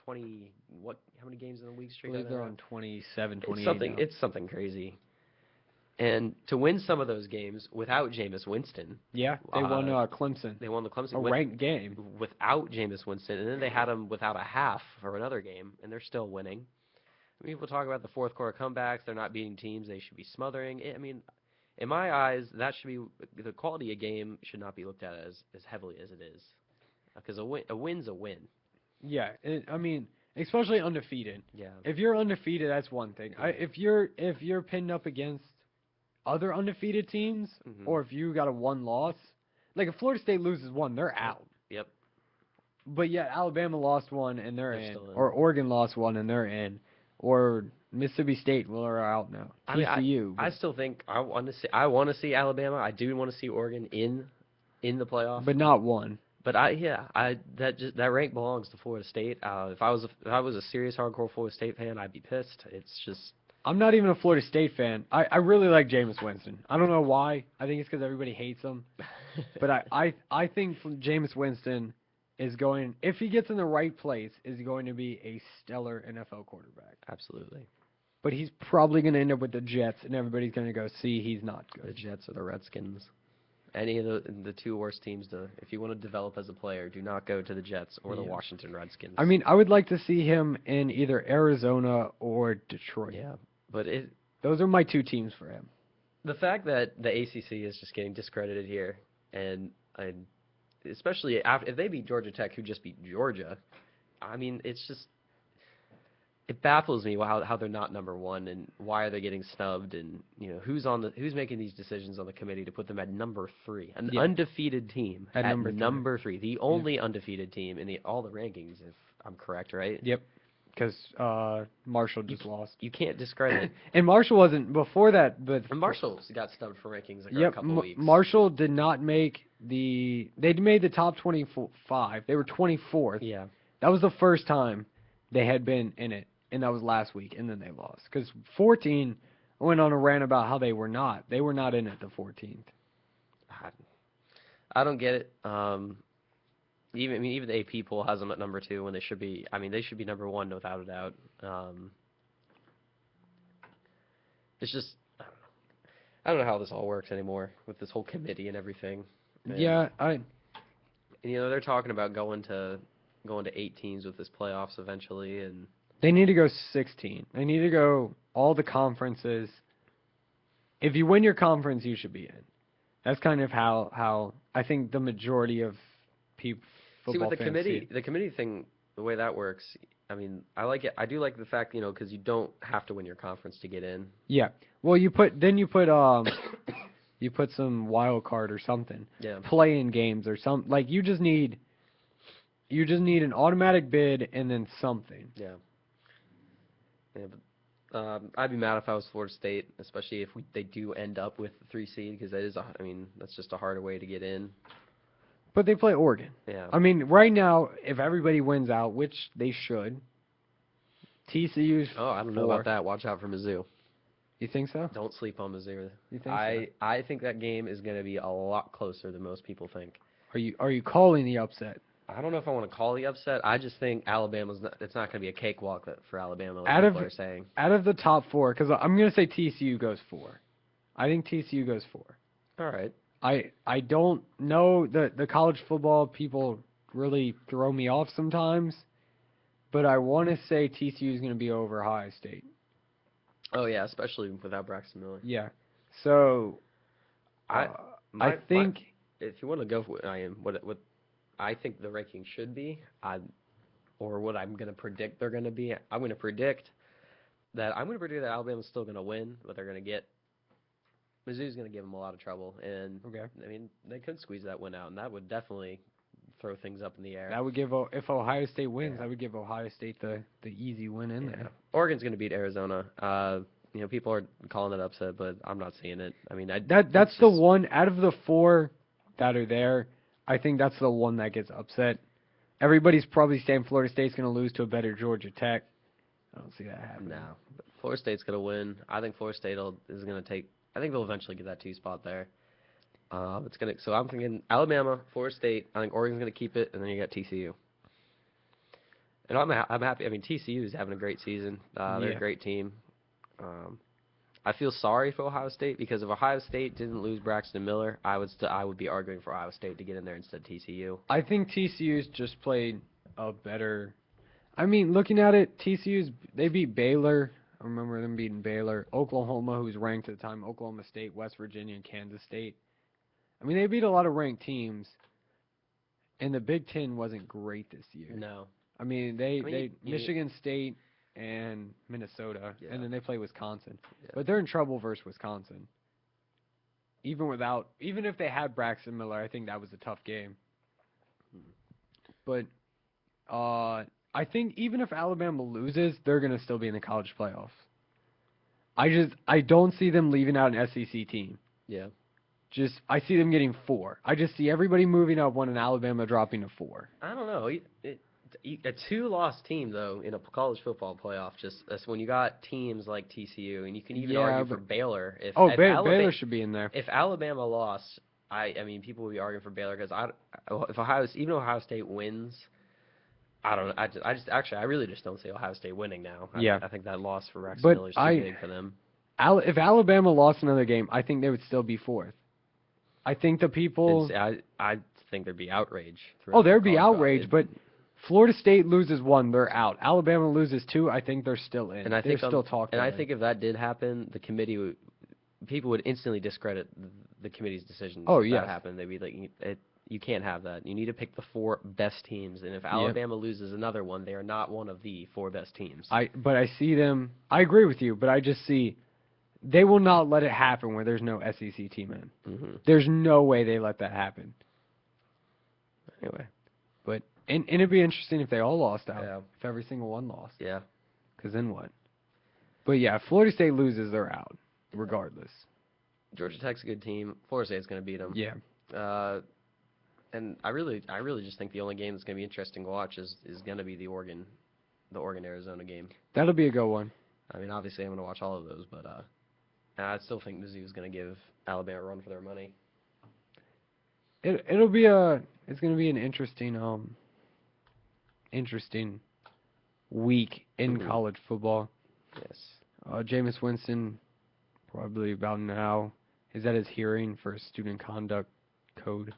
how many games in a week I streak? believe they're on 27, 28 It's something crazy. And to win some of those games without Jameis Winston. Yeah, they won Clemson. They won the Clemson. A ranked game. Without Jameis Winston, and then they had him without a half for another game, and they're still winning. People talk about the fourth quarter comebacks. They're not beating teams they should be smothering. I mean, in my eyes, that should be the quality of game should not be looked at as heavily as it is, because a win's a win. Yeah, I mean, especially undefeated. Yeah. If you're undefeated, that's one thing. If you're pinned up against other undefeated teams, or if you got a 1 loss, like if Florida State loses 1, they're out. Yep. But yet Alabama lost 1 and they're in, still in. or Oregon lost 1 and they're in, or Mississippi State are out now. I mean, TCU. I still think I want to see Alabama. I do want to see Oregon in the playoff. but not one. But that rank belongs to Florida State. If I was a serious hardcore Florida State fan, I'd be pissed. It's just I'm not even a Florida State fan. I really like Jameis Winston. I don't know why. I think it's because everybody hates him. But I think Jameis Winston is going, if he gets in the right place, is going to be a stellar NFL quarterback. Absolutely. But he's probably going to end up with the Jets, and everybody's going to go, see, he's not good. The Jets or the Redskins. Any of the two worst teams if you want to develop as a player, do not go to the Jets or the Washington Redskins. I mean, I would like to see him in either Arizona or Detroit. Yeah, but those are my two teams for him. The fact that the ACC is just getting discredited here, and especially if they beat Georgia Tech, who just beat Georgia, I mean, it baffles me how they're not number one, and why are they getting snubbed, and who's making these decisions on the committee to put them at number 3, an undefeated team at number 3, the only undefeated team in all the rankings, if I'm correct, right? Yep, because Marshall just lost. You can't discredit. And Marshall wasn't before that, but Marshall's got snubbed for rankings a couple weeks. Marshall did not make they made the top 25. They were 24th. Yeah, that was the first time they had been in it. And that was last week, and then they lost. Because 14 went on a rant about how they were not in it the 14th. I don't get it. Even the AP poll has them at number 2 when they should be. I mean, they should be number 1 without a doubt. It's just I don't know how this all works anymore with this whole committee and everything. And, yeah, they're talking about going to 8 teams with this playoffs eventually, and they need to go 16. They need to go all the conferences. If you win your conference, you should be in. That's kind of how I think the majority of people. See, with the committee thing, the way that works, I mean, I like it. I do like the fact, because you don't have to win your conference to get in. Yeah. Well, you put some wild card or something. Yeah. Play-in games or something. Like you just need an automatic bid and then something. Yeah. Yeah, but I'd be mad if I was Florida State, especially if they do end up with the 3 seed, because that's just a harder way to get in. But they play Oregon. Yeah. I mean, right now, if everybody wins out, which they should, TCU's. Oh, I don't know about that. Watch out for Mizzou. You think so? Don't sleep on Mizzou. You think so? I think that game is going to be a lot closer than most people think. Are you calling the upset? I don't know if I want to call the upset. I just think it's not going to be a cakewalk for Alabama, like people are saying. Out of the top 4, because I'm going to say TCU goes 4. I think TCU goes 4. All right. I don't know, the college football people really throw me off sometimes, but I want to say TCU is going to be over Ohio State. Oh, yeah, especially without Braxton Miller. Yeah. So, I think... if you want to go for what I think the ranking should be, or what I'm going to predict they're going to be. I'm going to predict that Alabama's still going to win, but they're going to get Mizzou's going to give them a lot of trouble, and I mean they could squeeze that win out, and that would definitely throw things up in the air. That would give if Ohio State wins, I would give Ohio State the easy win in there. Oregon's going to beat Arizona. People are calling it upset, but I'm not seeing it. I mean, that's the one out of the 4 that are there. I think that's the one that gets upset. Everybody's probably saying Florida State's going to lose to a better Georgia Tech. I don't see that happening. No, but Florida State's going to win. I think Florida State is going to take. I think they'll eventually get that 2 spot there. So I'm thinking Alabama, Florida State. I think Oregon's going to keep it, and then you got TCU. And I'm happy. I mean, TCU is having a great season. They're a great team. I feel sorry for Ohio State, because if Ohio State didn't lose Braxton Miller, I would be arguing for Ohio State to get in there instead of TCU. I think TCU's just played a better. I mean, looking at it, they beat Baylor. I remember them beating Baylor, Oklahoma, who's ranked at the time, Oklahoma State, West Virginia, and Kansas State. I mean, they beat a lot of ranked teams, and the Big Ten wasn't great this year. No. I mean, Michigan State and Minnesota, and then they play Wisconsin. Yeah. But they're in trouble versus Wisconsin. Even if they had Braxton Miller, I think that was a tough game. But I think even if Alabama loses, they're going to still be in the college playoffs. I don't see them leaving out an SEC team. Yeah. I see them getting 4. I just see everybody moving up one and Alabama dropping to 4. I don't know. A 2-loss team though in a college football playoff, that's when you got teams like TCU, and you can even argue for Baylor. If Baylor should be in there. If Alabama lost, I mean people would be arguing for Baylor because if even Ohio State wins, I don't know. I really just don't see Ohio State winning now. I think that loss for Rex Miller is too big for them. If Alabama lost another game, I think they would still be 4th. I think the people. I think there'd be outrage. There'd be outrage, but Florida State loses 1, they're out. Alabama loses 2, I think they're still in. And I think they're still talking. And I think if that did happen, the committee people would instantly discredit the committee's decision. Oh, if yes. that happened, they'd be like, you can't have that. You need to pick the 4 best teams, and if Alabama loses another one, they are not one of the 4 best teams. But I see them. I agree with you, but I just see they will not let it happen where there's no SEC team in. Mm-hmm. There's no way they let that happen. Anyway, but and it'd be interesting if they all lost out. Yeah. If every single one lost. Yeah. Because then what? But yeah, if Florida State loses, they're out, regardless. Georgia Tech's a good team. Florida State's going to beat them. Yeah. And I really just think the only game that's going to be interesting to watch is going to be the Oregon Arizona game. That'll be a good one. I mean, obviously I'm going to watch all of those, but I still think Mizzou is going to give Alabama a run for their money. It's going to be an interesting week in college football. Yes. Jameis Winston probably about now is at his hearing for a student conduct code.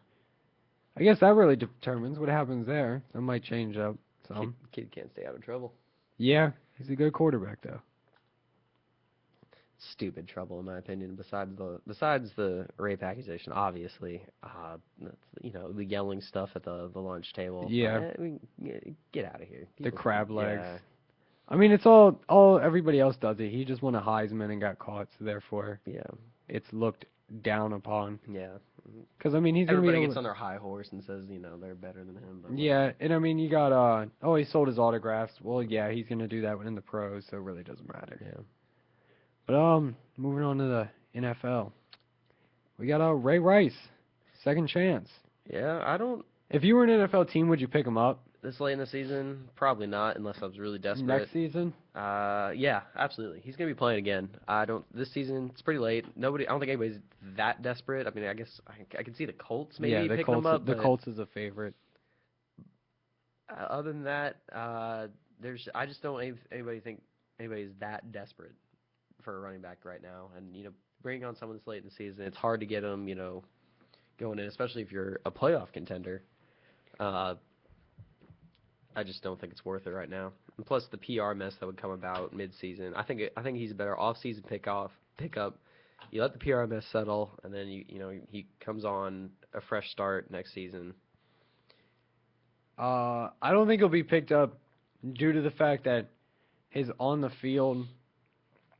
I guess that really determines what happens there. That might change up some. Kid can't stay out of trouble. Yeah, he's a good quarterback though. Stupid trouble in my opinion. Besides the rape accusation, obviously, the yelling stuff at the lunch table. Yeah. Get out of here. The crab legs. Yeah. I mean, it's all everybody else does it. He just won a Heisman and got caught, so therefore, it's looked down upon. Yeah. Because I mean, everybody gets on their high horse and says, they're better than him. But yeah, and I mean, you got he sold his autographs. Well, yeah, he's gonna do that in the pros, so it really doesn't matter. Yeah. But moving on to the NFL, we got Ray Rice, second chance. Yeah, If you were an NFL team, would you pick him up this late in the season? Probably not, unless I was really desperate. Next season? Yeah, absolutely. He's gonna be playing again. This season. It's pretty late. I don't think anybody's that desperate. I mean, I guess I can see the Colts maybe picking him up. The Colts is a favorite. Other than that, I just don't anybody think anybody's that desperate for a running back right now. And bringing on someone this late in the season, it's hard to get them going in, especially if you're a playoff contender. I just don't think it's worth it right now. And plus the PR mess that would come about mid-season. I think he's a better off-season pickup. You let the PR mess settle, and then he comes on a fresh start next season. I don't think he'll be picked up due to the fact that his on the field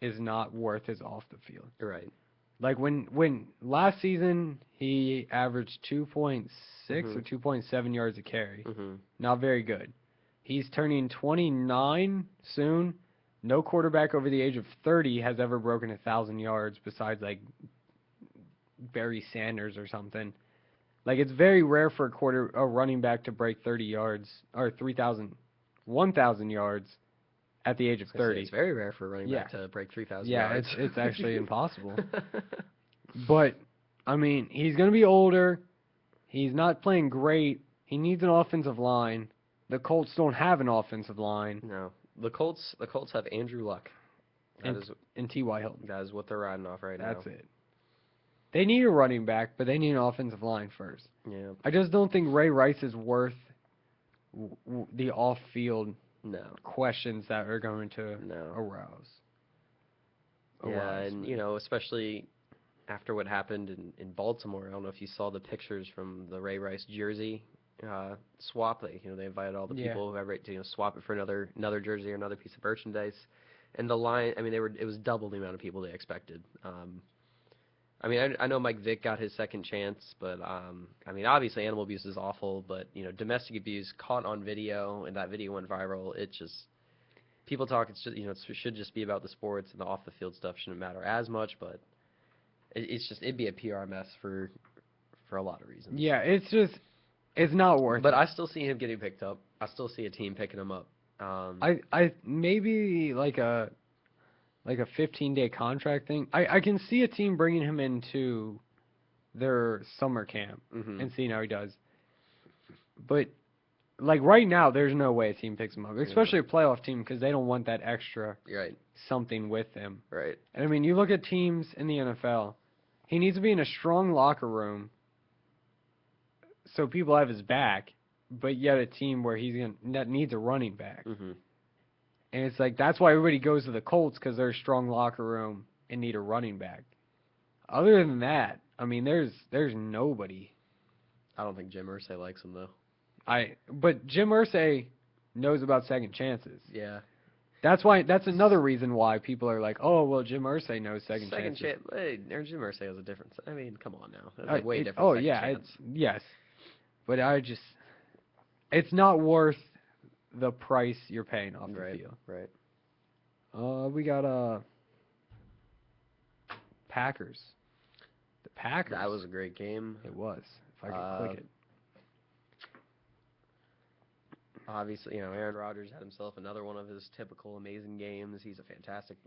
is not worth his off the field. Right. Like when last season he averaged 2.6 or 2.7 yards a carry. Mm-hmm. Not very good. He's turning 29 soon. No quarterback over the age of 30 has ever broken 1,000 yards besides like Barry Sanders or something. Like it's very rare for a running back to break 30 yards or 1,000 yards at the age of 30. It's very rare for a running back to break 3,000 yards. Yeah, it's actually impossible. But I mean, he's going to be older. He's not playing great. He needs an offensive line. The Colts don't have an offensive line. No. The Colts have Andrew Luck. And T.Y. Hilton. That is what they're riding off right now. That's it. They need a running back, but they need an offensive line first. Yeah. I just don't think Ray Rice is worth the off-field questions that are going to arouse. Yeah, and especially after what happened in Baltimore. I don't know if you saw the pictures from the Ray Rice jersey swap. They invited all the people who ever to swap it for another jersey or another piece of merchandise. And the line, I mean, it was double the amount of people they expected. I mean, I know Mike Vick got his second chance, but I mean, obviously animal abuse is awful, but domestic abuse caught on video and that video went viral. It just people talk. It's just it should just be about the sports, and the off the field stuff shouldn't matter as much. But it'd be a PR mess for a lot of reasons. Yeah, it's not worth But it. I still see him getting picked up. I still see a team picking him up. I maybe like a 15-day contract thing. I can see a team bringing him into their summer camp and seeing how he does. But like right now, there's no way a team picks him up, especially a playoff team, because they don't want that extra Right. something with him. Right. And I mean, you look at teams in the NFL. He needs to be in a strong locker room, so people have his back. But yet, a team where that needs a running back. Mm-hmm. And it's like, that's why everybody goes to the Colts, because they're a strong locker room and need a running back. Other than that, I mean, there's nobody. I don't think Jim Irsay likes him though. But Jim Irsay knows about second chances. Yeah. That's another reason why people are like, oh, well, Jim Irsay knows second chances. Jim Irsay has a difference. I mean, come on now. That's a way different. Oh, second yeah. chance. Yes. But it's not worth the price you're paying off the field. Right. We got Packers. The Packers. That was a great game. It was. If I could click it. Obviously, Aaron Rodgers had himself another one of his typical amazing games. He's a fantastic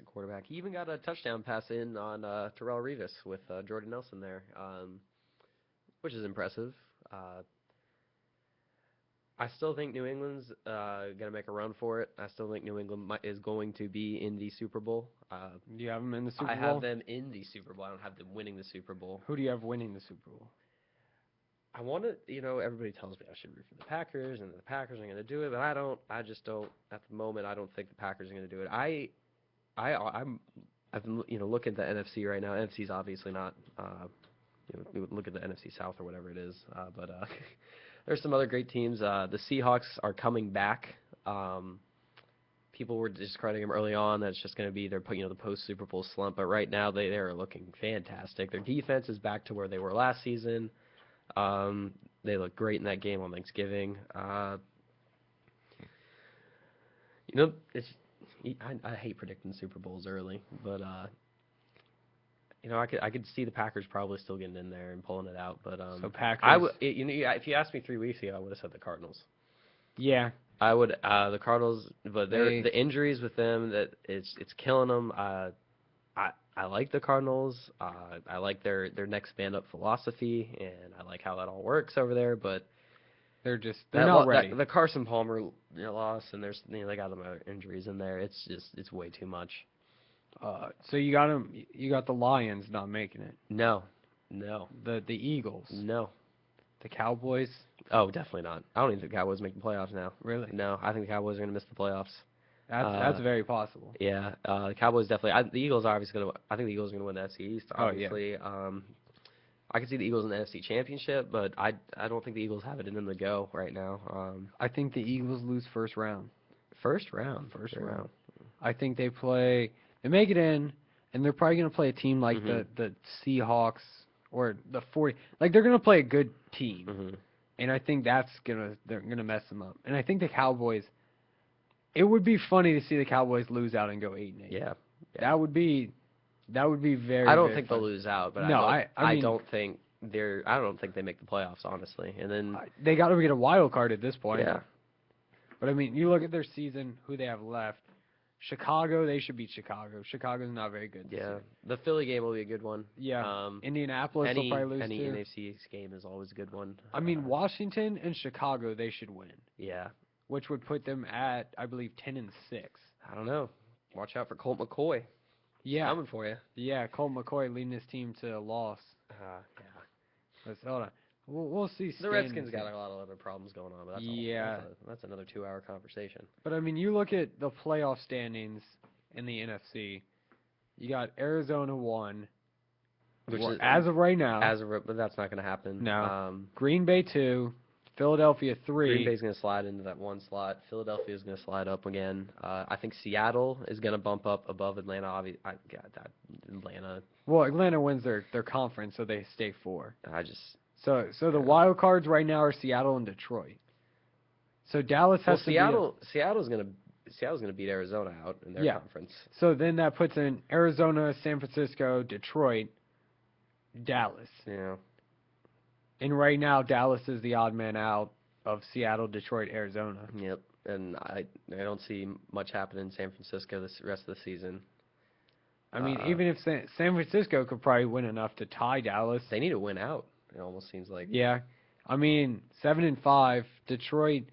quarterback. He even got a touchdown pass in on Terrell Revis with Jordan Nelson there, which is impressive. I still think New England's going to make a run for it. I still think New England is going to be in the Super Bowl. Do you have them in the Super Bowl? I have them in the Super Bowl. I don't have them winning the Super Bowl. Who do you have winning the Super Bowl? I want to, everybody tells me I should root for the Packers and the Packers are going to do it, but I don't. I just don't. At the moment, I don't think the Packers are going to do it. I've been, looking at the NFC right now. NFC's obviously not. We would look at the NFC South or whatever it is, but there's some other great teams. The Seahawks are coming back. People were discrediting them early on. That's just going to be their, the post Super Bowl slump. But right now, they are looking fantastic. Their defense is back to where they were last season. They look great in that game on Thanksgiving. I hate predicting Super Bowls early, but I could see the Packers probably still getting in there and pulling it out. But so Packers. If you asked me 3 weeks ago, I would have said the Cardinals. Yeah. I would the Cardinals, but the injuries with them it's killing them. I like the Cardinals. I like their next stand-up philosophy, and I like how that all works over there. But they're not ready. The Carson Palmer loss, and there's they got some other injuries in there. It's way too much. So you got them. You got the Lions not making it. No. The Eagles. No. The Cowboys. Oh, definitely not. I don't even think the Cowboys make the playoffs now. Really? No, I think the Cowboys are going to miss the playoffs. That's very possible. Yeah, the Cowboys definitely. The Eagles are obviously going to. I think the Eagles are going to win the NFC East. Obviously, I can see the Eagles in the NFC Championship, but I don't think the Eagles have it in them to go right now. I think the Eagles lose first round. First round. I think they make it in, and they're probably going to play a team like the Seahawks or the 40. Like they're going to play a good team, and I think they're going to mess them up. And I think the Cowboys. It would be funny to see the Cowboys lose out and go 8-8. Yeah. That would be very. I don't very think funny. they'll lose out, but no, I don't think they make the playoffs, honestly. And then they got to get a wild card at this point. Yeah. But I mean, you look at their season, who they have left. Chicago, they should beat Chicago. Chicago's not very good. Yeah. The Philly game will be a good one. Yeah. Indianapolis will probably lose any too. NFC game is always a good one. I mean, Washington and Chicago, they should win. Yeah. Which would put them at, I believe, 10-6. I don't know. Watch out for Colt McCoy. Yeah. Coming for you. Yeah, Colt McCoy leading his team to a loss. Yeah. Hold on. We'll see. The Redskins got a lot of other problems going on, but that's another 2-hour conversation. But I mean, you look at the playoff standings in the NFC. You got Arizona 1, which is, as of right now. But that's not going to happen. No. Green Bay 2. Philadelphia 3. Green Bay's going to slide into that one slot. Philadelphia's going to slide up again. I think Seattle is going to bump up above Atlanta. Atlanta. Well, Atlanta wins their conference, so they stay 4. I just. So the wild cards right now are Seattle and Detroit. So Dallas Well, has to Seattle's gonna beat Arizona out in their Yeah. conference. So then that puts in Arizona, San Francisco, Detroit, Dallas. Yeah. And right now, Dallas is the odd man out of Seattle, Detroit, Arizona. Yep. And I don't see much happening in San Francisco this rest of the season. I mean, even if San Francisco could probably win enough to tie Dallas. They need to win out. It almost seems like. Yeah. I mean, 7-5, Detroit.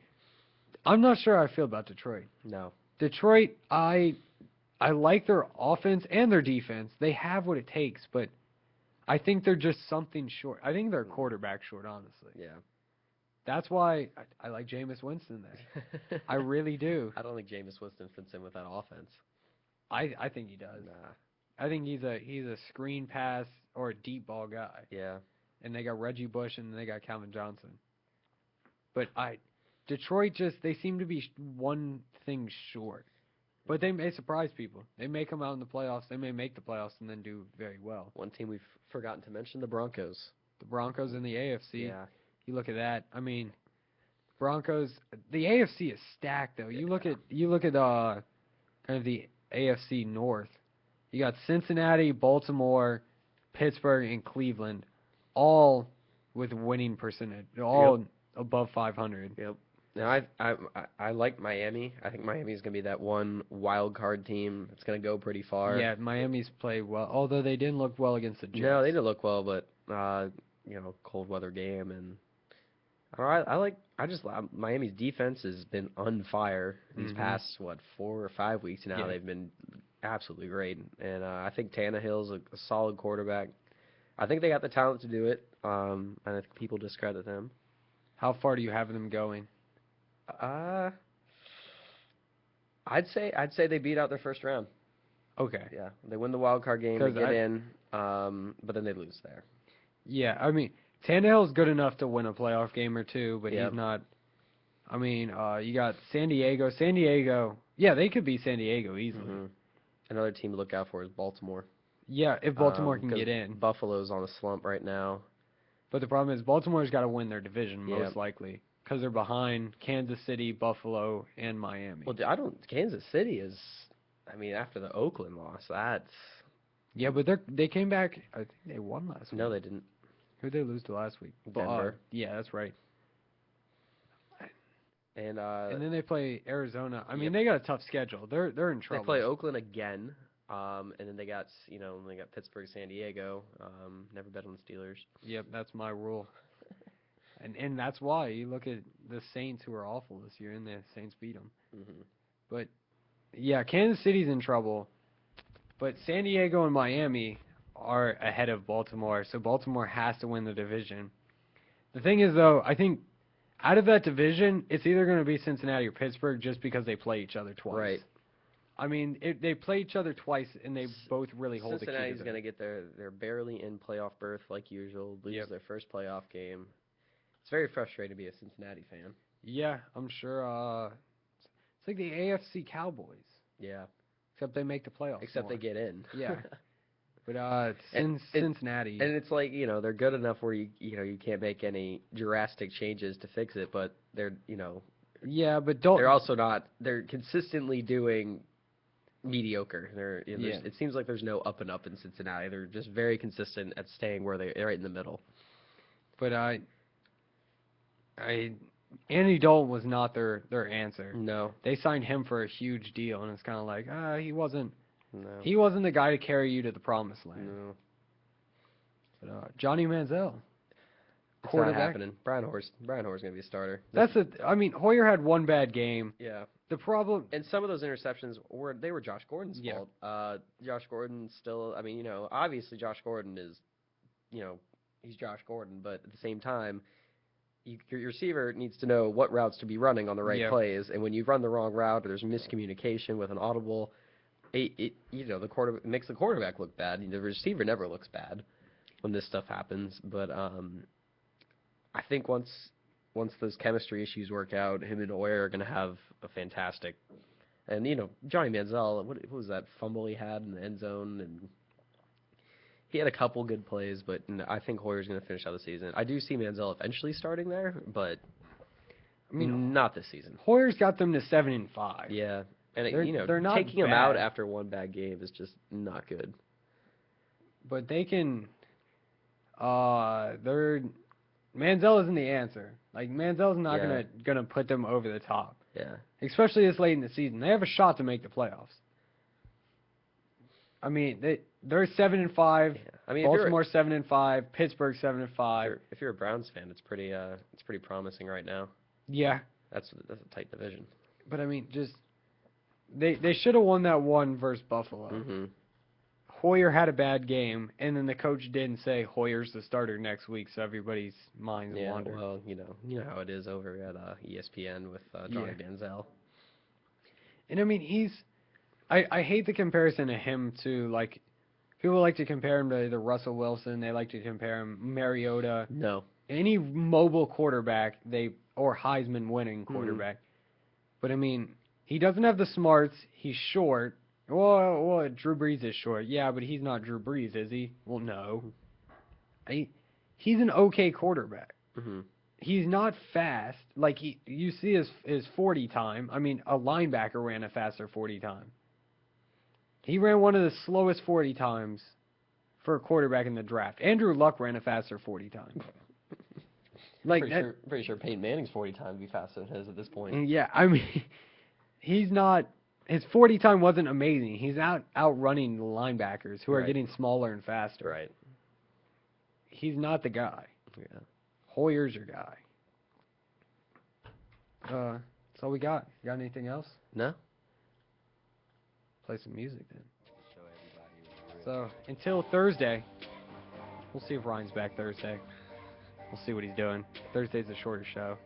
I'm not sure how I feel about Detroit. No. Detroit, I like their offense and their defense. They have what it takes, but I think they're just something short. I think they're quarterback short, honestly. Yeah. That's why I like Jameis Winston there. I really do. I don't think Jameis Winston fits in with that offense. I think he does. Nah. I think he's a screen pass or a deep ball guy. Yeah. And they got Reggie Bush and they got Calvin Johnson. But Detroit they seem to be one thing short. But they may surprise people. They may come out in the playoffs. They may make the playoffs and then do very well. One team we've forgotten to mention, the Broncos. The Broncos in the AFC. Yeah. You look at that. I mean, Broncos. The AFC is stacked though. You look at kind of the AFC North. You got Cincinnati, Baltimore, Pittsburgh, and Cleveland, all with winning percentage, all above 500. Yep. Now I like Miami. I think Miami's gonna be that one wild card team. It's gonna go pretty far. Yeah, Miami's played well, although they didn't look well against the Jets. No, they didn't look well, but cold weather game, and Miami's defense has been on fire these past 4 or 5 weeks now. Yeah. They've been absolutely great, and I think Tannehill's a solid quarterback. I think they got the talent to do it, and I think people discredit them. How far do you have them going? I'd say they beat out their first round. Okay. Yeah, they win the wild card game, they get in, but then they lose there. Yeah, I mean, Tannehill's good enough to win a playoff game or two, but Yep. he's not. I mean, you got San Diego. San Diego, yeah, they could beat San Diego easily. Mm-hmm. Another team to look out for is Baltimore. Yeah, if Baltimore can 'cause get in. Buffalo's on a slump right now. But the problem is Baltimore's got to win their division most Yep. likely because they're behind Kansas City, Buffalo, and Miami. Well, Kansas City is, I mean, after the Oakland loss, that's. Yeah, but they came back. I think they won last week. No, they didn't. Who'd they lose to last week? Denver. Yeah, that's right. And And then they play Arizona. I mean, Yep. they got a tough schedule. They're in they trouble. play Oakland again. And then they got Pittsburgh, San Diego. Never bet on the Steelers. Yep, that's my rule. And that's why you look at the Saints, who are awful this year, and the Saints beat them. Mm-hmm. But yeah, Kansas City's in trouble. But San Diego and Miami are ahead of Baltimore, so Baltimore has to win the division. The thing is, though, I think out of that division, it's either going to be Cincinnati or Pittsburgh just because they play each other twice. Right. I mean, they play each other twice, and they both really hold the key to Cincinnati's them. going to get their barely in playoff berth like usual, lose Yep. their first playoff game. It's very frustrating to be a Cincinnati fan. Yeah, I'm sure. It's like the AFC Cowboys, Yeah. except they make the playoffs. Except more. they get in. Yeah. But And Cincinnati. And it's like, they're good enough where you can't make any drastic changes to fix it, but they're Yeah, but they're also not. They're consistently doing mediocre. Yeah. It seems like there's no up and up in Cincinnati. They're just very consistent at staying where they're right in the middle. But Andy Dalton was not their answer. No. They signed him for a huge deal, and it's kind of like he wasn't No. the guy to carry you to the promised land. No. But Johnny Manziel, It's not quarterback. happening. Brian Hoyer's gonna be a starter. I mean, Hoyer had one bad game. Yeah. The problem. And some of those interceptions were Josh Gordon's Yeah. fault. Josh Gordon still, I mean, obviously Josh Gordon is, he's Josh Gordon, but at the same time, your receiver needs to know what routes to be running on the right Yeah. plays, and when you run the wrong route or there's miscommunication with an audible, the quarterback makes the quarterback look bad. The receiver never looks bad when this stuff happens, but I think once those chemistry issues work out, him and Hoyer are going to have a fantastic. And Johnny Manziel, what was that fumble he had in the end zone? And he had a couple good plays, but I think Hoyer's going to finish out the season. I do see Manziel eventually starting there, but I mean, not this season. Hoyer's got them to 7-5. Yeah, and They're not taking them out bad. after one bad game is just not good. But they can. Manziel isn't the answer. Like Manziel's not gonna put them over the top. Yeah. Especially this late in the season, they have a shot to make the playoffs. I mean, they're 7-5. Yeah. I mean, Baltimore 7-5. Pittsburgh 7-5. If you're a Browns fan, it's pretty promising right now. Yeah. That's a tight division. But I mean, just they should have won that one versus Buffalo. Mm-hmm. Hoyer had a bad game, and then the coach didn't say Hoyer's the starter next week, so everybody's minds wander. Well, you know how it is over at ESPN with Johnny Manziel. And I mean, I hate the comparison to him to, like, people like to compare him to either Russell Wilson, they like to compare him Mariota. No. Any mobile quarterback, or Heisman winning quarterback. But I mean, he doesn't have the smarts, he's short. Well, Drew Brees is short. Yeah, but he's not Drew Brees, is he? Well, no. He's an okay quarterback. Mm-hmm. He's not fast. Like, you see his 40 time. I mean, a linebacker ran a faster 40 time. He ran one of the slowest 40 times for a quarterback in the draft. Andrew Luck ran a faster 40 time. Like pretty sure Peyton Manning's 40 times would be faster than his at this point. Yeah, I mean, he's not. His 40 time wasn't amazing. He's outrunning the linebackers who are getting smaller and faster. Right. He's not the guy. Yeah. Hoyer's your guy. That's all we got. You got anything else? No. Play some music then. So until Thursday, we'll see if Ryan's back Thursday. We'll see what he's doing. Thursday's the shorter show.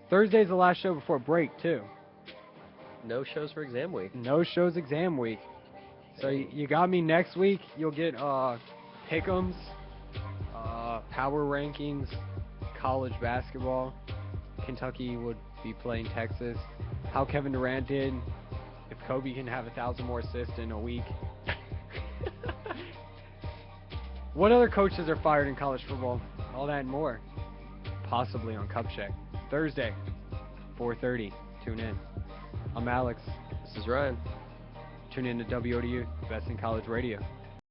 Thursday's the last show before break too. No shows for exam week. No shows exam week. So you got me next week. You'll get pick'ems, power rankings, college basketball. Kentucky would be playing Texas. How Kevin Durant did. If Kobe can have 1,000 more assists in a week. What other coaches are fired in college football? All that and more. Possibly on Cup Check. Thursday, 4:30. Tune in. I'm Alex. This is Ryan. Tune in to WODU, Best in College Radio.